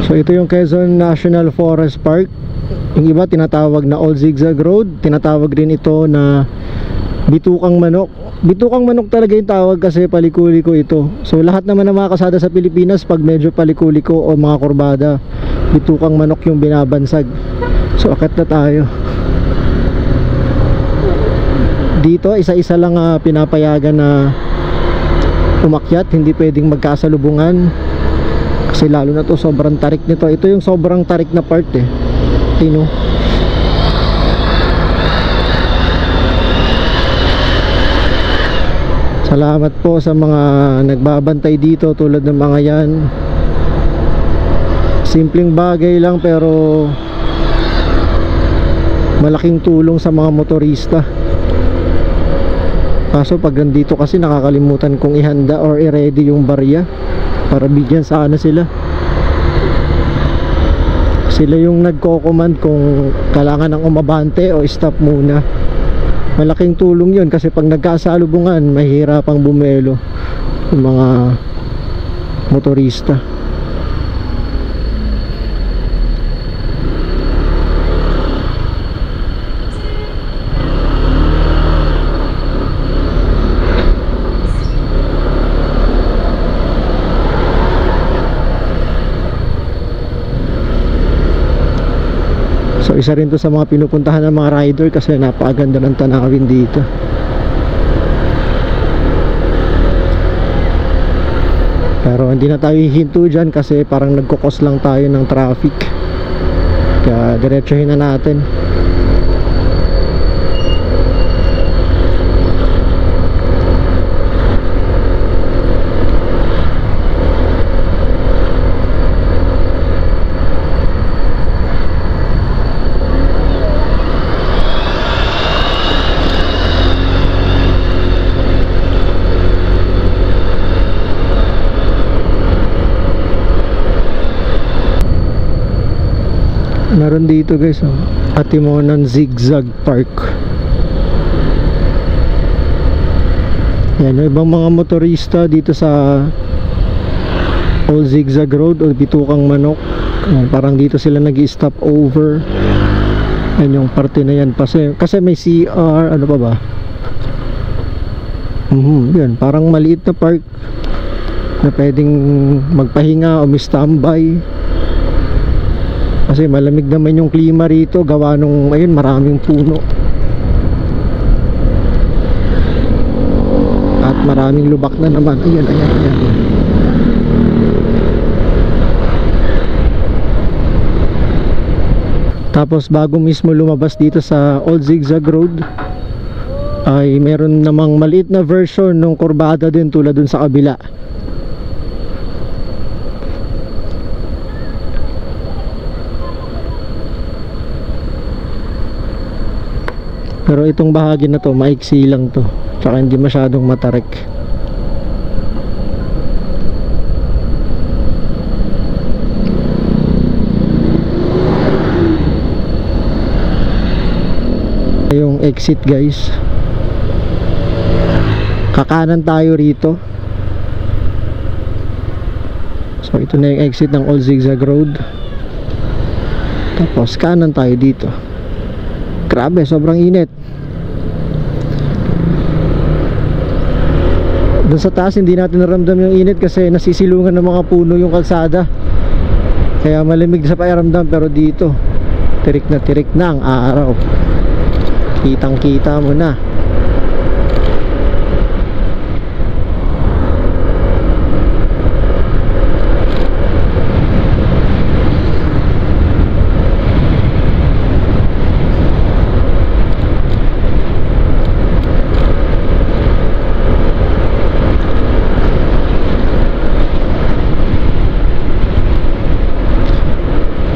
so ito yung Quezon National Forest Park. Yung iba tinatawag na Old Zigzag Road, tinatawag rin ito na Bitukang Manok. Bitukang Manok talaga yung tawag kasi palikuliko ito. So lahat naman ng mga kasada sa Pilipinas, pag medyo palikuliko o mga kurbada, Bitukang Manok yung binabansag. So akit na tayo. Dito isa-isa lang pinapayagan na umakyat, hindi pwedeng magkasalubungan kasi lalo na to sobrang tarik nito. Ito yung sobrang tarik na part eh. Tino. Salamat po sa mga nagbabantay dito tulad ng mga yan. Simpleng bagay lang pero malaking tulong sa mga motorista. Kaso pag nandito kasi nakakalimutan kong ihanda or i-ready yung barya para bigyan sana sila. Sila yung nagko-command kung kailangan ng umabante o stop muna. Malaking tulong yun kasi pag nagkasalubungan mahirapang bumelo yung mga motorista. So isa rin to sa mga pinupuntahan ng mga rider kasi napakaganda ng tanawin dito. Pero hindi na tayo hihinto dyan kasi parang nagkukos lang tayo ng traffic. Kaya diretsuhin na natin. Meron dito guys, oh. Atimonan Zigzag Park. Yan, yung ibang mga motorista dito sa Old Zigzag Road o Bitukang Manok. Yan, parang dito sila nag-stop over. Yan yung parte na yan kasi may CR, ano pa ba? Yan, parang maliit na park na pwedeng magpahinga o may-standby. Kasi malamig naman yung klima rito, gawa nung ayun, maraming puno at maraming lubak na naman. Ayan. Tapos bago mismo lumabas dito sa Old Zigzag Road ay meron namang maliit na version ng kurbada din tulad dun sa kabila. Pero itong bahagi na to, maiksi lang to. Tsaka hindi masyadong matarik. Yung exit guys. Kakanan tayo rito. So ito na yung exit ng Old Zigzag Road. Tapos kanan tayo dito. Grabe, sobrang init. Doon sa taas hindi natin naramdam yung init kasi nasisilungan ng mga puno yung kalsada. Kaya malamig sa pakiramdam, pero dito tirik na ang araw. Kitang kita mo na.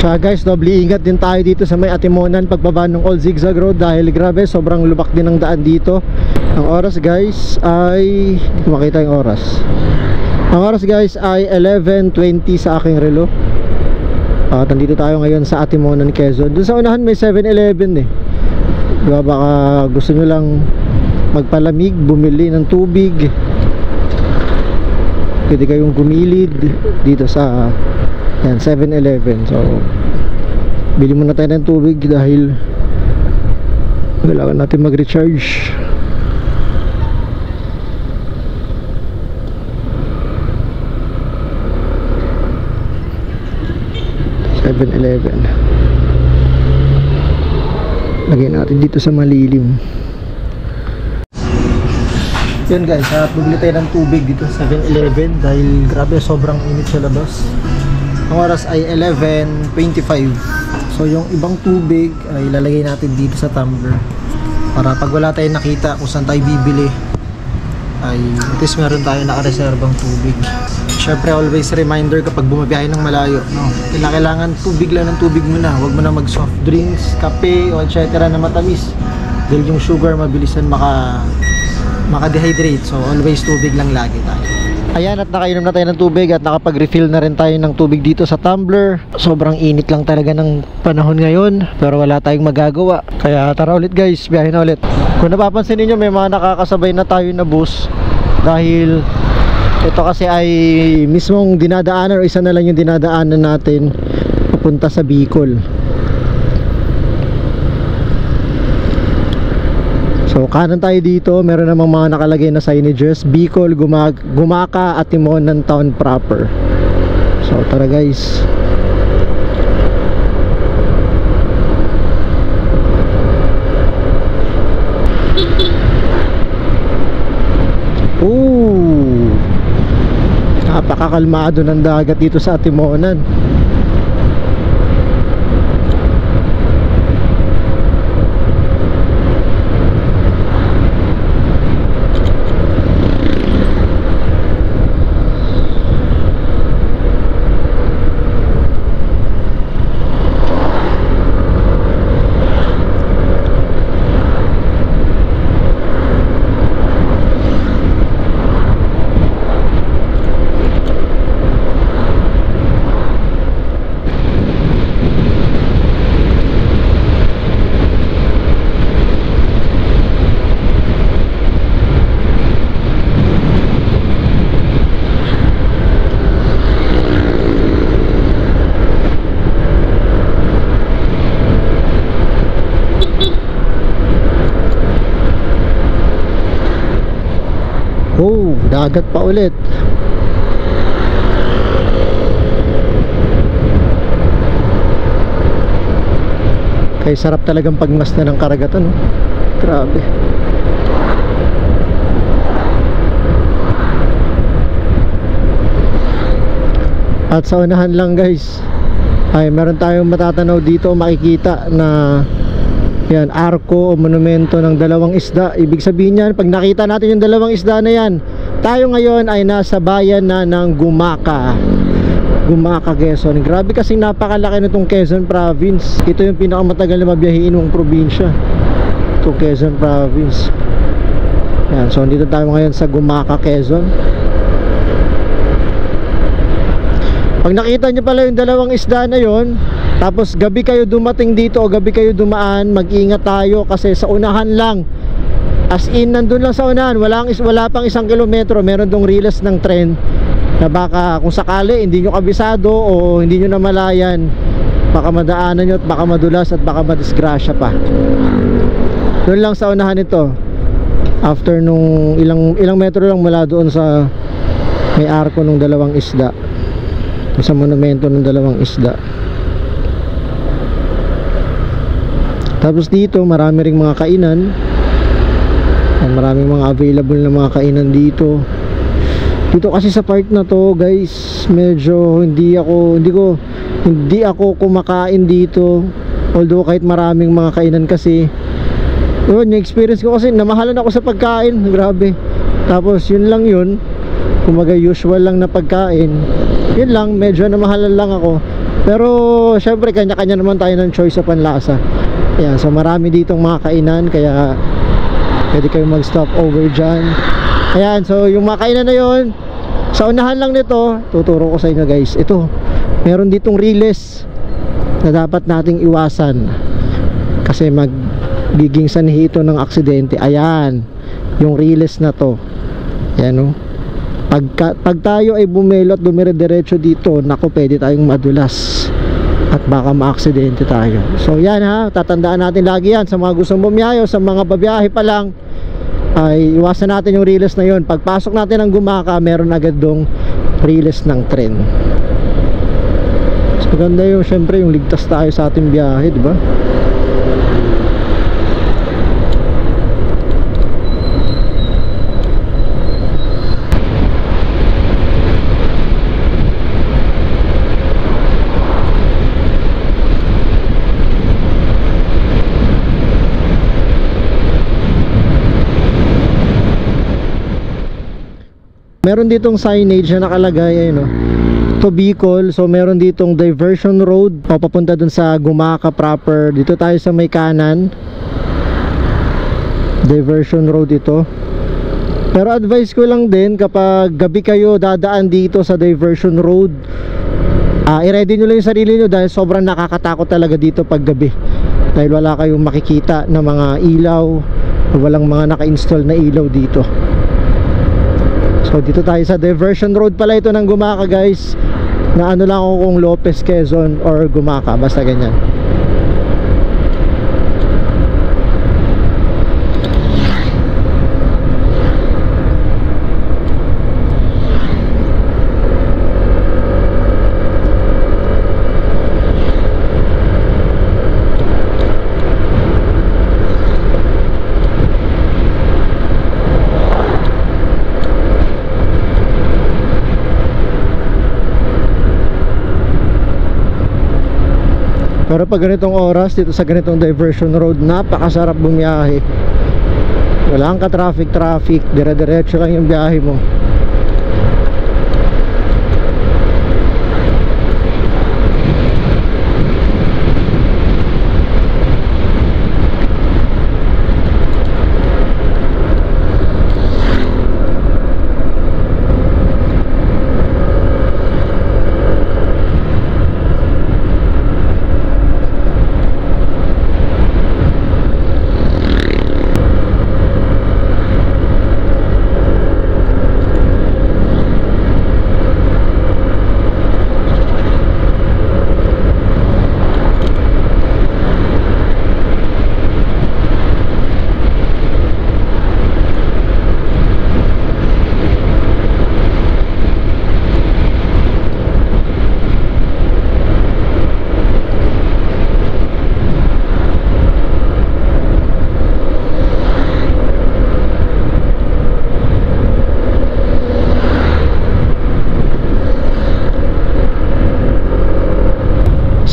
Kaya guys, doble ingat din tayo dito sa may Atimonan pagbaba ng Old Zigzag Road dahil grabe, sobrang lubak din ang daan dito. Ang oras guys ay, hindi ko makita yung oras. Ang oras guys ay 11:20 sa aking relo. At nandito tayo ngayon sa Atimonan, Quezon. Doon sa unahan may 7-Eleven eh. Diba, baka gusto nyo lang magpalamig, bumili ng tubig, pwede kayong gumilid dito sa 7-Eleven. So bili muna tayo ng tubig dahil kailangan natin mag-recharge. Lagyan natin dito sa malilim. Yun guys, bumili tayo ng tubig dito sa 7-Eleven dahil grabe, sobrang init sa labas. Ang oras ay 11:25. So yung ibang tubig ay ilalagay natin dito sa tumbler para pag wala tayong nakita kung saan tayo bibili ay at least meron tayo nakareserbang tubig. Syempre always reminder kapag bumabiyahe ng malayo, no? Kailangan tubig lang ng tubig muna. Huwag mo na mag soft drinks, kape o etc. na matamis dahil yung sugar mabilisan maka-dehydrate. So always tubig lang lagi tayo. Ayan, at nakainom na tayo ng tubig at nakapag-refill na rin tayo ng tubig dito sa tumbler. Sobrang init lang talaga ng panahon ngayon, pero wala tayong magagawa. Kaya tara ulit guys, biyahe na ulit. Kung napapansin niyo, may mga nakakasabay na tayo na bus dahil ito kasi ay mismong dinadaanan o isa na lang yung dinadaanan natin papunta sa Bicol. So kanan tayo dito, meron namang mga nakalagay na signages, Bicol, Gumaka, Atimonan Town proper. So tara guys. Ooh, napakakalmado ng dagat dito sa Atimonan. Oh, dagat pa ulit. Kaya sarap talagang pagmasdan ng karagatan, no? Grabe. At sa unahan lang guys ay meron tayong matatanaw dito, makikita na yan, arko o monumento ng dalawang isda. Ibig sabihin yan, pag nakita natin yung dalawang isda na yan, tayo ngayon ay nasa bayan na ng Gumaca, Quezon. Grabe kasi napakalaki nitong Quezon Province. Ito yung pinakamatagal na mabiyahin ng probinsya, itong Quezon Province. Yan, so dito tayo ngayon sa Gumaca, Quezon. Pag nakita nyo pala yung dalawang isda na yon, tapos gabi kayo dumating dito o gabi kayo dumaan, mag-ingat tayo kasi sa unahan lang, as in nandun lang sa unahan, wala pang 1 kilometro, meron dong riles ng tren na baka kung sakali hindi nyo kabisado o hindi nyo namalayan, baka madaanan nyo at baka madulas at baka madisgrasya pa. Doon lang sa unahan ito, after nung ilang metro lang mula doon sa may arko ng dalawang isda, sa monumento ng dalawang isda. Tapos dito marami ring mga kainan, maraming mga available na mga kainan dito. Dito kasi sa part na to guys, medyo hindi ako kumakain dito, although kahit maraming mga kainan kasi yun, yung experience ko kasi namahalan ako sa pagkain, grabe. Tapos yun lang yun, kumaga usual lang na pagkain, yun lang, medyo namahalan lang ako. Pero syempre kanya-kanya naman tayo ng choice sa panlasa. Ayan, so marami ditong mga kainan, kaya pwede kayo mag stop over dyan. Ayan, so yung mga kainan na yun, sa unahan lang nito, tuturo ko sa inyo guys. Ito, meron ditong riles na dapat nating iwasan kasi magiging sanhi ito ng aksidente. Ayan, yung riles na to. Ayan, oh. Pag tayo ay bumelo at dumire-diretso dito, naku, pwede tayong madulas at baka maaksidente tayo. So yan ha, tatandaan natin lagi yan sa mga gustong bumiyahe, sa mga babiyahe pa lang, ay iwasan natin yung riles na yun. Pagpasok natin ng Gumaca, meron agad dong riles ng tren. So maganda yung, syempre, yung ligtas tayo sa ating biyahe, di ba? Meron ditong signage na nakalagay, ayun, to Bicol. So meron ditong diversion road papunta dun sa Gumaca proper. Dito tayo sa may kanan, diversion road ito. Pero advice ko lang din, kapag gabi kayo dadaan dito sa diversion road, i-ready nyo lang yung sarili nyo dahil sobrang nakakatakot talaga dito pag gabi. Dahil wala kayong makikita na mga ilaw, walang mga naka-install na ilaw dito. So dito tayo sa diversion road pala ito ng Gumaca guys, na ano lang ako kung Lopez, Quezon or Gumaca, basta ganyan. Pero pag ganitong oras, dito sa ganitong diversion road, napakasarap bumiyahe. Wala kang ka-traffic, dire-diretso lang yung biyahe mo.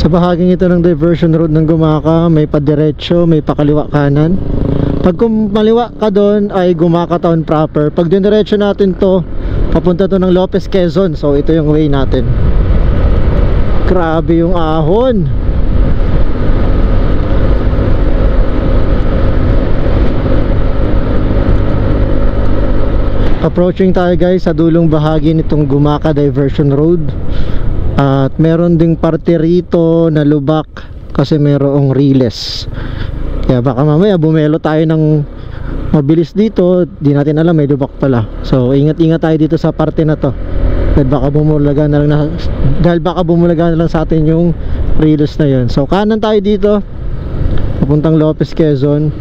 Sa bahaging ito ng diversion road ng Gumaca, may padiretso, may pakaliwa kanan. Pag kumaliwa ka doon ay Gumaca Town proper. Pag diniretso natin to, papunta to ng Lopez, Quezon. So ito yung way natin. Grabe yung ahon. Approaching tayo guys sa dulong bahagi nitong Gumaca Diversion Road. At meron ding parte rito na lubak kasi merong riles. Kaya baka mamaya bumelo tayo ng mabilis dito, di natin alam may lubak pala. So ingat-ingat tayo dito sa parte na to. Dahil baka bumulaga na lang sa atin yung riles na yun. So kanan tayo dito, papuntang Lopez, Quezon.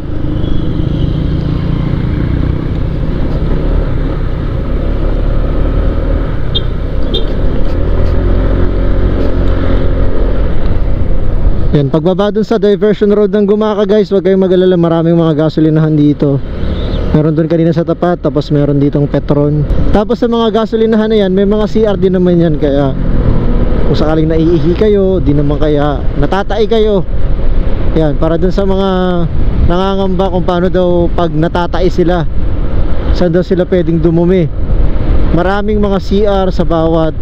Yan, pagbaba dun sa diversion road ng Gumaca guys, huwag kayong mag-alala, maraming mga gasolinahan dito. Meron dun kanina sa tapat, tapos meron ditong Petron. Tapos sa mga gasolinahan na yan, may mga CR din naman yan. Kaya kung sakaling naiihi kayo, di naman kaya natatay kayo. Yan, para dun sa mga nangangamba kung paano daw pag natatay sila, saan daw sila pwedeng dumumi. Maraming mga CR sa bawat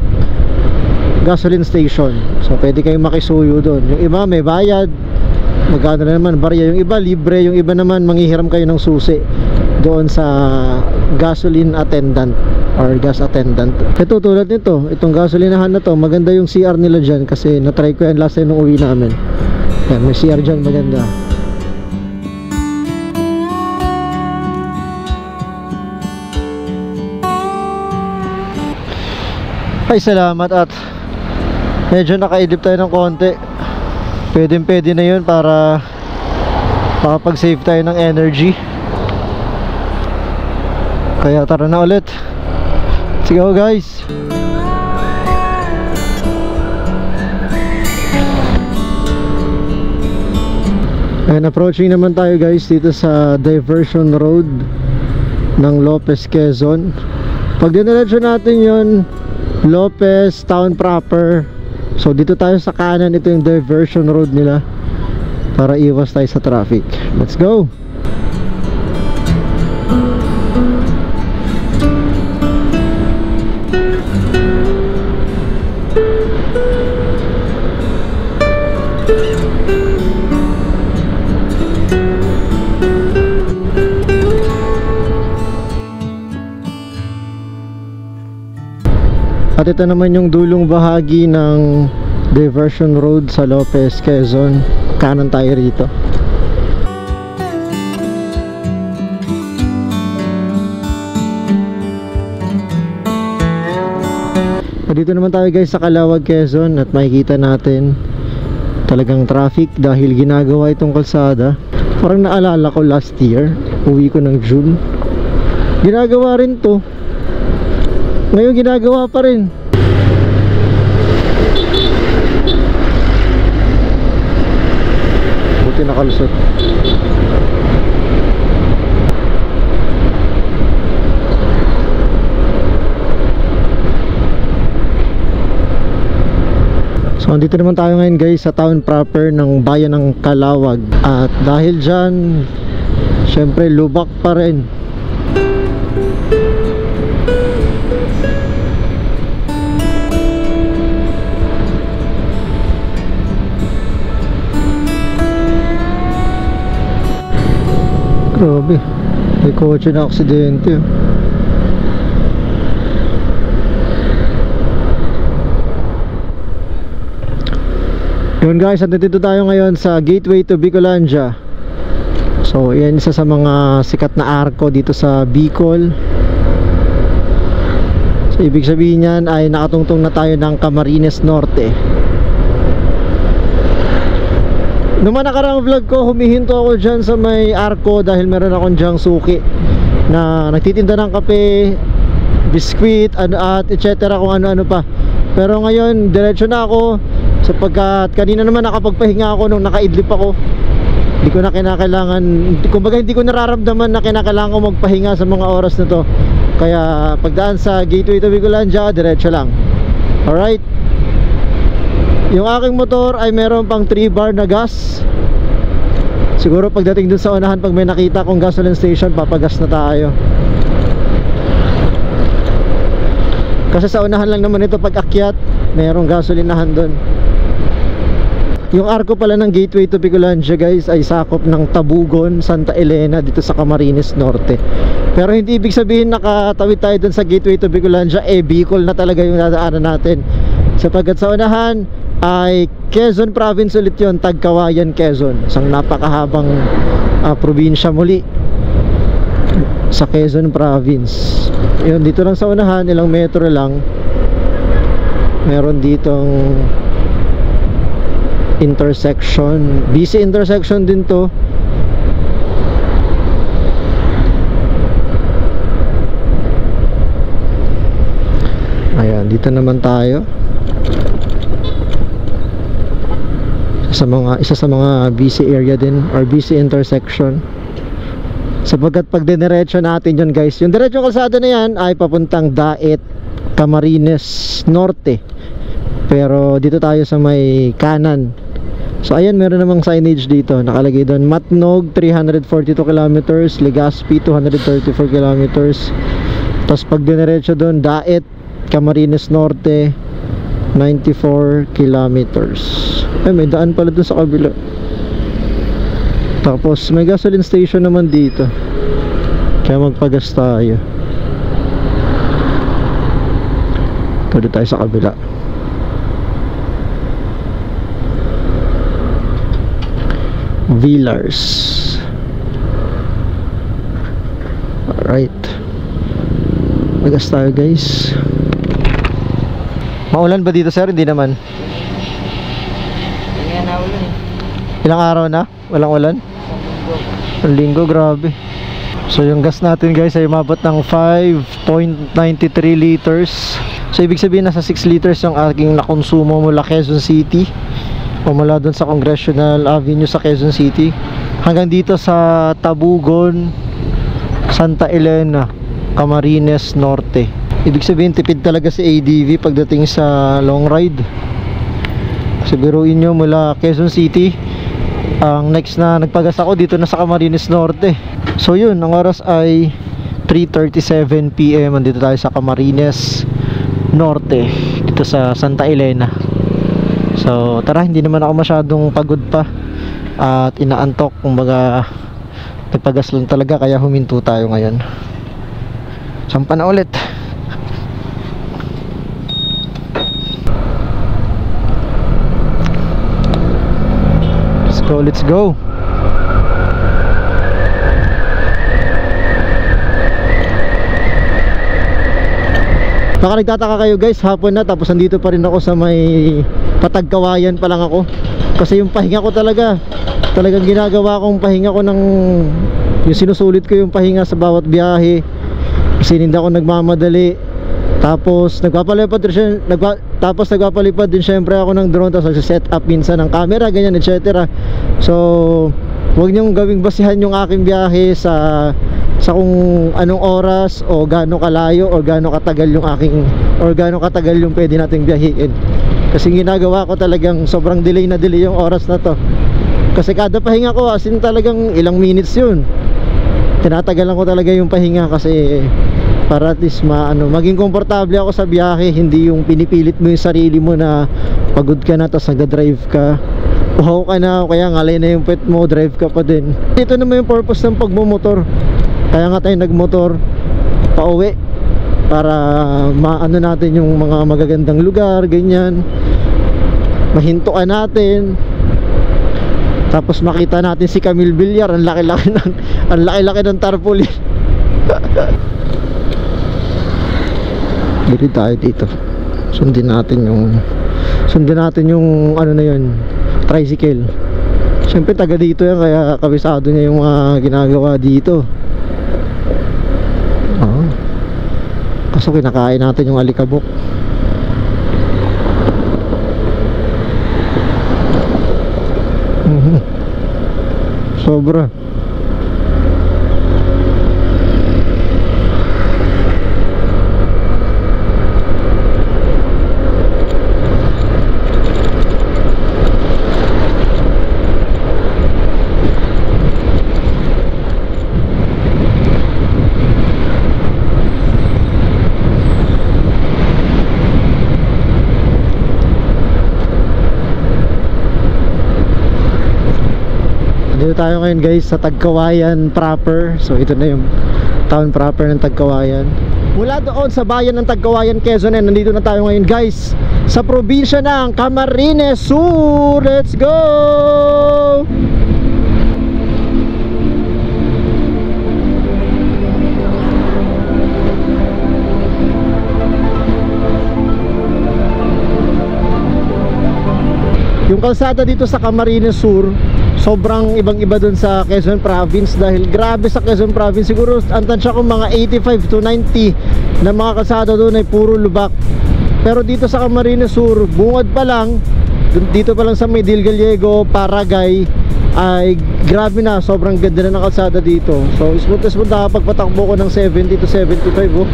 gasoline station. So pwede kayong makisuyo doon. Yung iba may bayad, magkano na naman barya. Yung iba libre, yung iba naman manghihiram kayo ng susi doon sa gasoline attendant or gas attendant. Ito tulad nito, itong gasolinahan na to, maganda yung CR nila dyan kasi na-try ko yan last time nung uwi namin. Yan, may CR dyan, maganda. Ay salamat at medyo nakaidlip tayo ng konti. Pwede na yun para makapag-save tayo ng energy. Kaya tara na ulit. Let's go guys. And approaching naman tayo guys dito sa diversion road ng Lopez, Quezon. Pag diniretso natin yun, Lopez Town proper. So dito tayo sa kanan, ito yung diversion road nila para iwas tayo sa traffic. Let's go. At ito naman yung dulong bahagi ng diversion road sa Lopez, Quezon. Kanan tayo rito. Dito naman tayo guys sa Calawag, Quezon. At makikita natin talagang traffic dahil ginagawa itong kalsada. Parang naalala ko last year, uwi ko ng June, ginagawa rin to. Ngayon ginagawa pa rin. Buti nakalusot. So andito naman tayo ngayon guys sa town proper ng bayan ng Calawag. At dahil dyan, syempre lubak pa rin. Grabe, may kotse na aksidente. Yun guys, nandito tayo ngayon sa gateway to Bicolandia. So yan isa sa mga sikat na arko dito sa Bicol. So ibig sabihin yan ay nakatungtong na tayo ng Camarines Norte. Nung nakaraang vlog ko, humihinto ako dyan sa may arko dahil meron akong dyang suki na nagtitinda ng kape, biskwit, at etc. kung ano-ano pa. Pero ngayon, diretso na ako sapagkat kanina naman nakapagpahinga ako nung nakaidlip ako. Hindi ko na kinakailangan, kumbaga hindi ko nararamdaman na kinakailangan ko magpahinga sa mga oras na to. Kaya pagdaan sa gateway to Bicolandia, diretso lang. Alright. Yung aking motor ay meron pang 3 bar na gas. Siguro pagdating dun sa unahan, pag may nakita kong gasoline station, papagas na tayo. Kasi sa unahan lang naman ito, pag akyat merong gasolinahan dun. Yung arko pala ng gateway to Bicolandia guys ay sakop ng Tabugon, Santa Elena dito sa Camarines Norte. Pero hindi ibig sabihin nakatawid tayo dun sa gateway to Bicolandia, Bicol na talaga yung dadaanan natin. Sapagkat sa unahan ay Quezon Province ulit yun, Tagkawayan, Quezon. Isang napakahabang probinsya muli sa Quezon Province. Yun, dito lang sa unahan, ilang metro lang, meron ditong intersection. Busy intersection din to. Ayan, dito naman tayo isa sa mga busy area din, or busy intersection. Sapagkat pag diniretso natin yun guys, yung diretsong kalsada na yan ay papuntang Daet, Camarines Norte. Pero dito tayo sa may kanan. So ayan, meron namang signage dito, nakalagay doon Matnog 342 kilometers, Legazpi 234 kilometers. Tapos pag diniretso doon, Daet, Camarines Norte 94 kilometers. Ay, may daan pala doon sa kabila. Tapos may gasoline station naman dito, kaya magpagas tayo. Pwede tayo sa kabila. Villars. Alright, magas tayo guys. Maulan ba dito sir? Hindi naman. Hindi na ulan eh. Ilang araw na? Walang ulan? Ang linggo, grabe. So yung gas natin guys ay umabot ng 5.93 liters. So ibig sabihin nasa 6 liters yung aking nakonsumo mula Quezon City, o mula dun sa Congressional Avenue sa Quezon City hanggang dito sa Tabugon, Santa Elena, Camarines Norte. Ibig sabihin tipid talaga si ADV pagdating sa long ride. Kasi biruin nyo, mula Quezon City, ang next na nagpagas ako dito na sa Camarines Norte. So yun, ang oras ay 3:37 PM. Andito tayo sa Camarines Norte, dito sa Santa Elena. So tara, hindi naman ako masyadong pagod pa at inaantok, kumbaga nagpagas lang talaga, kaya huminto tayo ngayon. Sampa na ulit. Let's go. Baka nagtataka kayo guys, hapon na tapos andito pa rin ako sa may Patagkawayan pa lang ako. Kasi yung pahinga ko talagang ginagawa kong pahinga ko ng yung sinusulit ko yung pahinga sa bawat biyahe. Kasi hindi ako nagmamadali. Tapos nagpapalipad din syempre ako ng drone, tapos set up minsan ng camera, ganyan, etc. So huwag niyong gawing basihan yung aking biyahe sa kung anong oras o gaano kalayo o gaano katagal yung pwede nating biyahiin. Kasi ginagawa ko talagang sobrang delay yung oras na to. Kasi kada pahinga ko as in talagang ilang minutes yun. Tinatagalan ko talaga yung pahinga kasi para at least maging komportable ako sa biyahe. Hindi yung pinipilit mo yung sarili mo na pagod ka na tapos nagda-drive ka, uhaw ka na, kaya ngalay na yung pet mo, drive ka pa din. Ito naman yung purpose ng pagmumotor. Kaya nga tayo nagmotor pauwi, para maano natin yung mga magagandang lugar, ganyan, mahintuan natin, tapos makita natin si Camille Villar, ang laki-laki ng tarpaulin. Dito tayo dito. Sundin natin yung ano na yun, tricycle. Siyempre taga dito yan, kaya kabisado niya yung mga ginagawa dito. Kaso kinakain natin yung alikabok. Sobra. tayo ngayon guys sa Tagkawayan proper. So ito na yung town proper ng Tagkawayan. Mula doon sa bayan ng Tagkawayan, Quezon, nandito na tayo ngayon guys sa probinsya ng Camarines Sur. Let's go! Yung kalsada dito sa Camarines Sur, sobrang ibang-iba dun sa Quezon Province. Dahil grabe sa Quezon Province, siguro ang tansya ko mga 85 to 90 na mga kalsada doon ay puro lubak. Pero dito sa Camarines Sur, bungad pa lang, dito pa lang sa Medil Gallego, Paragay, ay grabe na, sobrang ganda na ng kalsada dito. So smooth na smooth, nakapagpatakbo ko ng 70 to 75 oh.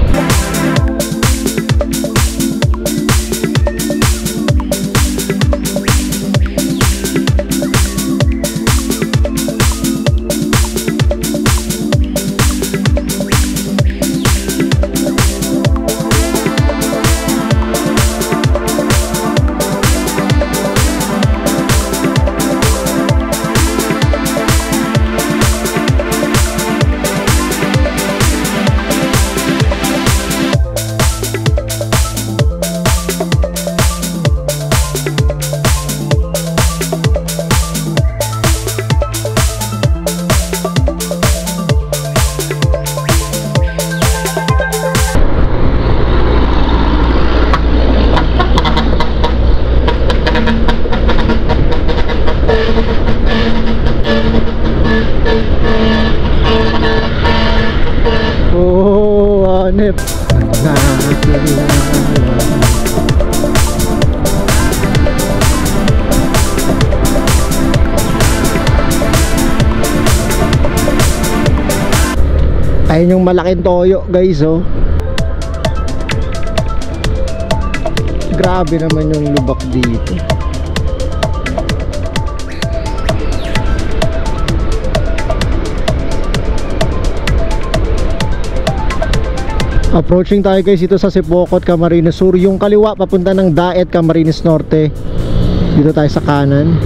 Ayun yung malaking toyo guys oh. Grabe naman yung lubak dito. Approaching tayo guys ito sa Sipokot, Camarines Sur. Yung kaliwa papunta ng Daet, Camarines Norte. Dito tayo sa kanan.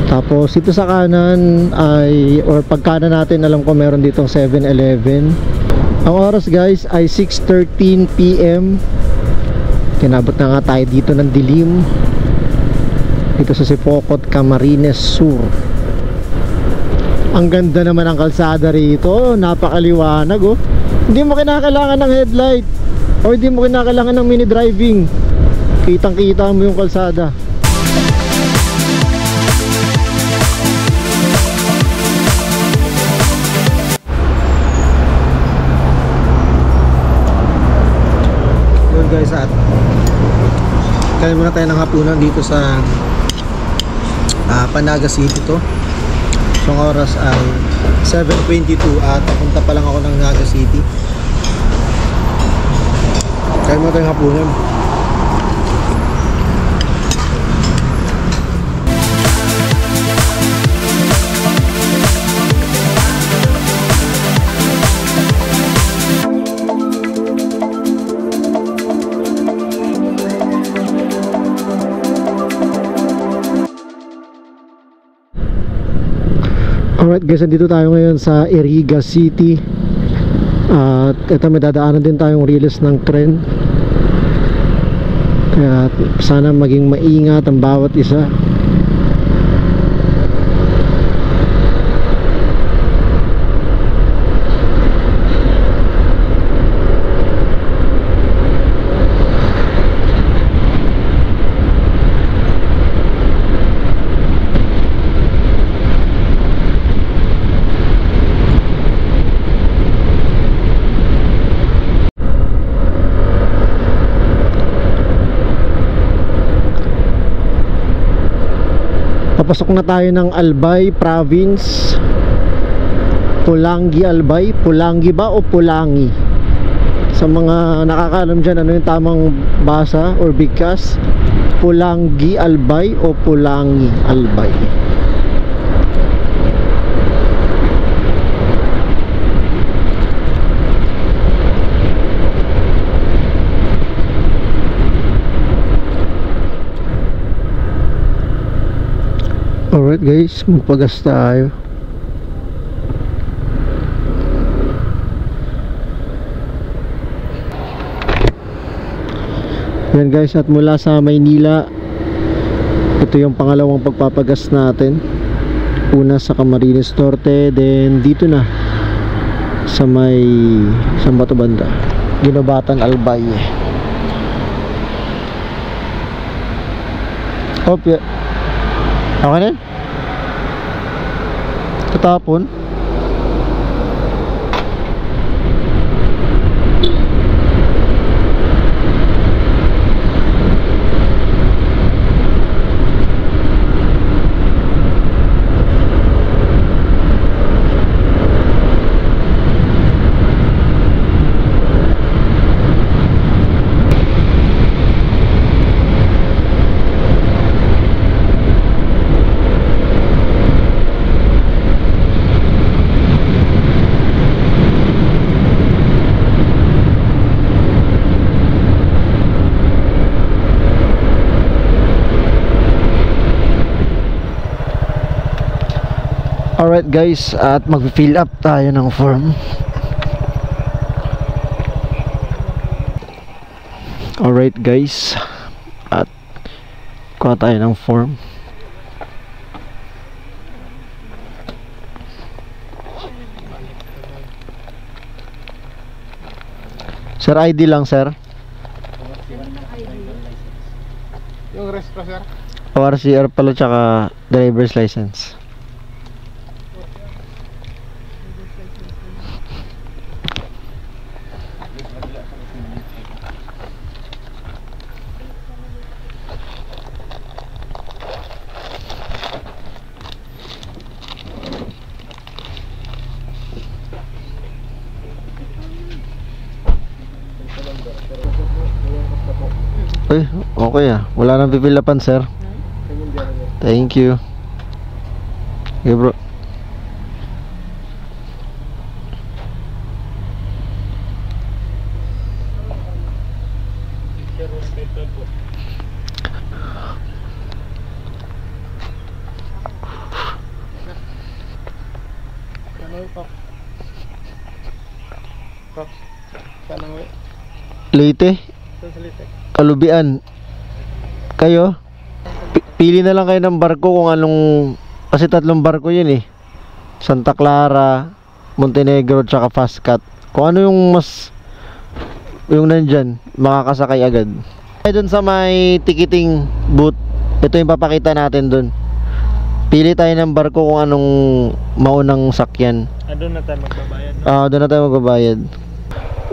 Tapos ito sa kanan ay, or pagkanan natin, alam ko meron ditong 7-Eleven. Ang oras guys ay 6:13 PM. Kinabot na nga tayo dito ng dilim. Dito sa Sipokot, Camarines Sur. Ang ganda naman ang kalsada rito, napakaliwanag oh. Hindi mo kinakailangan ng headlight o hindi mo kinakailangan ng mini driving. Kitang kita mo yung kalsada. Yun guys, at kaya muna tayo ng hapunan dito sa Panaga City to. So ang oras ay 7:22 at papunta pa lang ako ng Naga City. Kaya mo tayong hapunan. Alright guys, dito tayo ngayon sa Iriga City. At ito may dadaanan din tayong release ng tren. Kaya sana maging maingat ang bawat isa. Papasok na tayo ng Albay Province. Pulangi Albay. Pulangi ba o Pulangi? Sa mga nakakaalam dyan, ano yung tamang basa or bigkas? Pulangi Albay o Pulangi Albay? Alright Guys, magpagas tayo. Yan guys, at mula sa Maynila, ito yung pangalawang pagpapagas natin. Una sa Camarines Norte, then dito na sa may San Bato banda, Ginobatan Albay. Okay na? Tatapon. Alright guys, at mag-fill up tayo ng form. Alright guys, at kuha tayo ng form. Sir, ID lang sir. Yung restro sir? ORCR pala, tsaka driver's license. Okay wala nang pipilapan sir. Thank you. Okay bro. Leyte? Kalubian. Kayo? Pili na lang kayo ng barko kung anong, kasi 3 barko yun eh. Santa Clara, Montenegro, tsaka Fastcat. Kung ano yung mas, yung nandyan, makakasakay agad. Doon sa may ticketing booth, ito yung papakita natin doon. Pili tayo ng barko kung anong maunang sakyan. Doon na tayo magbabayad, no? Doon na tayo magbabayad.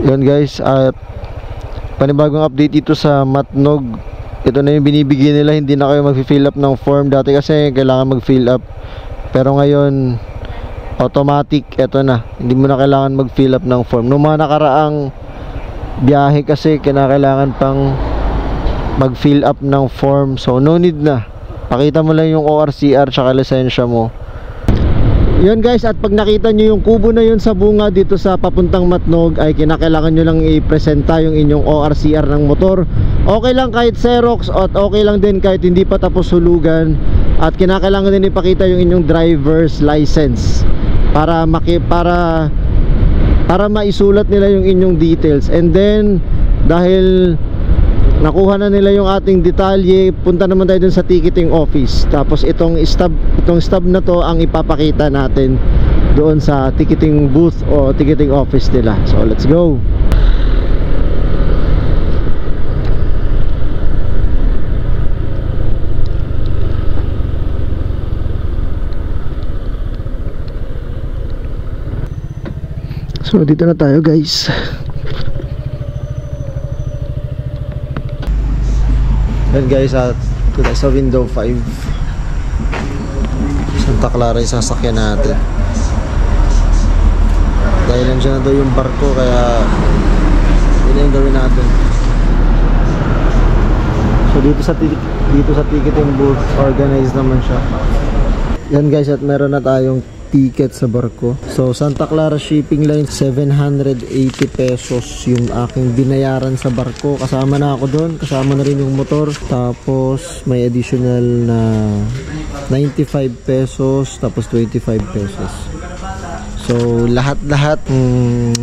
Yan guys, at panibagong update ito sa Matnog. Ito na yung binibigay nila, hindi na kayo mag-fill up ng form. Dati kasi kailangan mag-fill up, pero ngayon automatic, ito na, hindi mo na kailangan mag-fill up ng form. Noong mga nakaraang biyahe kasi kinakailangan pang mag-fill up ng form, so no need na. Pakita mo lang yung ORCR tsaka lisensya mo. Yun guys, at pag nakita nyo yung kubo na yun sa bunga dito sa papuntang Matnog, ay kinakailangan nyo lang i-presenta yung inyong ORCR ng motor. Okay lang kahit Xerox, at okay lang din kahit hindi pa tapos hulugan. At kinakailangan din ipakita yung inyong driver's license para maisulat nila yung inyong details. And then dahil nakuha na nila yung ating detalye, punta naman tayo dun sa ticketing office. Tapos itong stub na to ang ipapakita natin doon sa ticketing booth o ticketing office nila. So let's go. So dito na tayo guys. Yan guys, at sa window 5 Santa Clara yung sasakyan natin. Dahil nandiyan na daw yung barko, kaya yun na yung gawin natin. So dito sa ticketing booth, organized naman siya. Yan guys, at meron na tayong ticket sa barko. So Santa Clara Shipping Line, 780 pesos yung aking binayaran sa barko. Kasama na ako doon, kasama na rin yung motor. Tapos may additional na 95 pesos, tapos 25 pesos. So, lahat-lahat,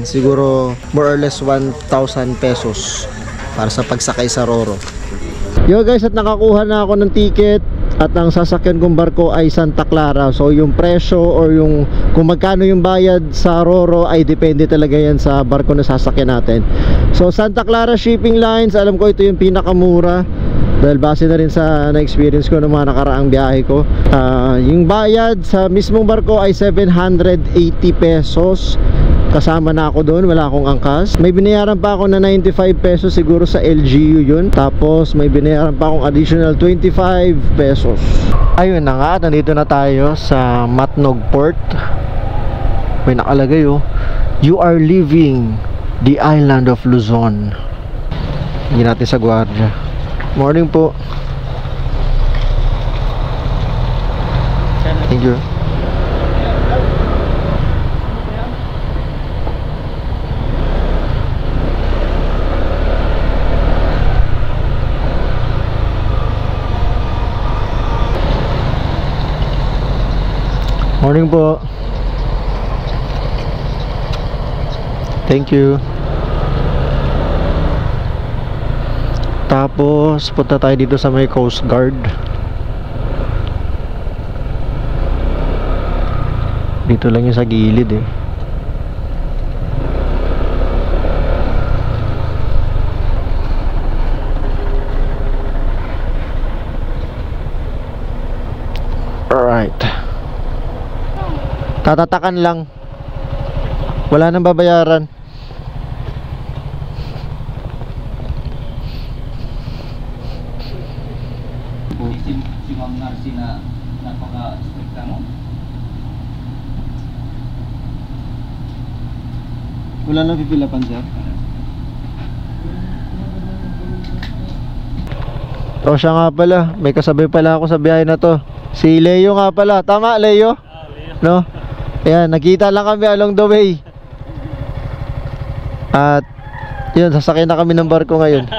siguro more or less 1,000 pesos para sa pagsakay sa Roro. Yo guys, at nakakuha na ako ng ticket at ang sasakyan kong barko ay Santa Clara. So, yung presyo or yung kung magkano yung bayad sa Roro ay depende talaga yan sa barko na sasakyan natin. So, Santa Clara Shipping Lines, alam ko ito yung pinakamura dahil base na rin sa na-experience ko ng mga nakaraang biyahe ko. Yung bayad sa mismong barko ay 780 pesos. Kasama na ako doon, wala akong angkas. May binayaran pa ako na 95 pesos siguro sa LGU yun. Tapos may binayaran pa akong additional 25 pesos. Ayun na nga, nandito na tayo sa Matnog Port. May nakalagay oh, "You are leaving the island of Luzon." Hindi natin sa gwardiya. Morning po. Thank you. Morning po. Thank you. Tapos punta tayo dito sa may Coast Guard. Dito lang yung sa gilid eh. Alright. Tatatakan lang. Wala nang babayaran. Si Ma'am Narcy na napaka-strict mo? Wala nang pipilapan, sir. O siya nga pala, may kasabay pala ako sa biyahe na to. Si Leo nga pala. Tama, Leo? Leo. No? Ayan, nakita lang kami along the way. At yun, sasakyan na kami ng barko ngayon.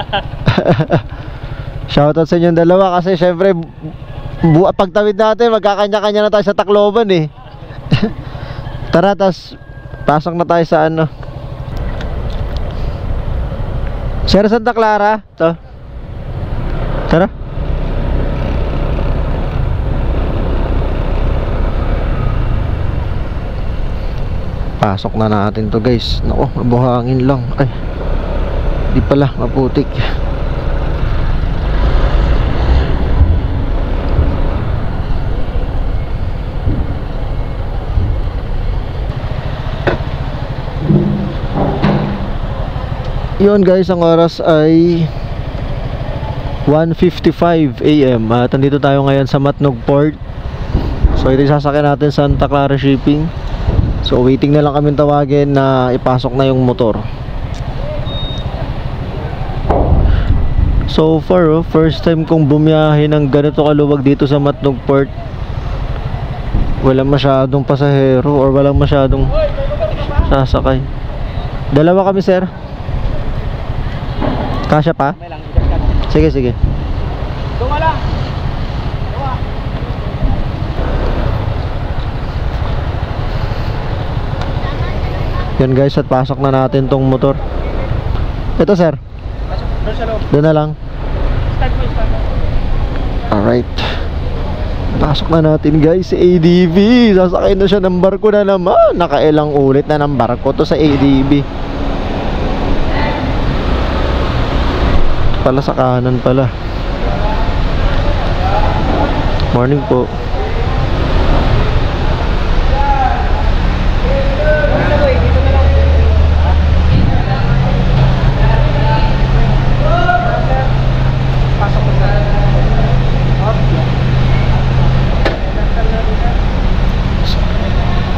Shoutout sa inyong dalawa kasi syempre pagtawid natin magkakanya-kanya na tayo sa Tacloban eh. Tara, tas pasok na tayo sa ano, Sir Santa Clara to. Tara. Pasok na natin to guys. Nako, mabuhangin lang. Ay, di pala, maputik. Yun guys, ang oras ay 1:55 AM at nandito tayo ngayon sa Matnog Port. So ito yung sasakyan natin, Santa Clara Shipping. So waiting na lang kami tawagin na ipasok na yung motor. So far first time kong bumiyahe ng ganito kaluwag dito sa Matnog Port. Walang masyadong pasahero or walang masyadong sasakay. Dalawa kami, sir. Kasya pa? Sige, sige. Tunga lang. Yan guys, at pasok na natin tong motor. Ito, sir. Doon na lang. Alright. Pasok na natin guys sa ADB. Sasakay na siya ng barko na naman. Nakailang ulit na ng barko to sa ADB. Pala sa kanan pala. Morning po.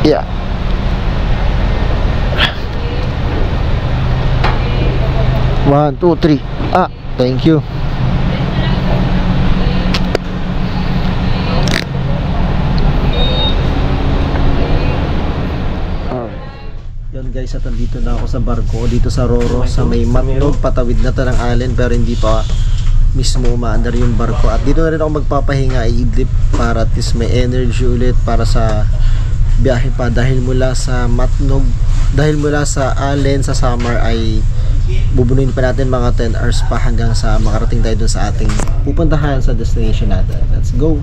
Yeah. One, two, three. Ah, thank you. Yun guys, at nandito na ako sa barko dito sa Roro, sa may Matnog. Patawid na to ng island pero hindi pa mismo umaandar yung barko. At dito na rin ako magpapahinga, i-idlip para at least may energy ulit para sa biyahe pa. Dahil mula sa Allen sa Samar ay bubunuin pa natin mga 10 hours pa hanggang sa makarating tayo dun sa ating pupuntahan sa destination natin. Let's go!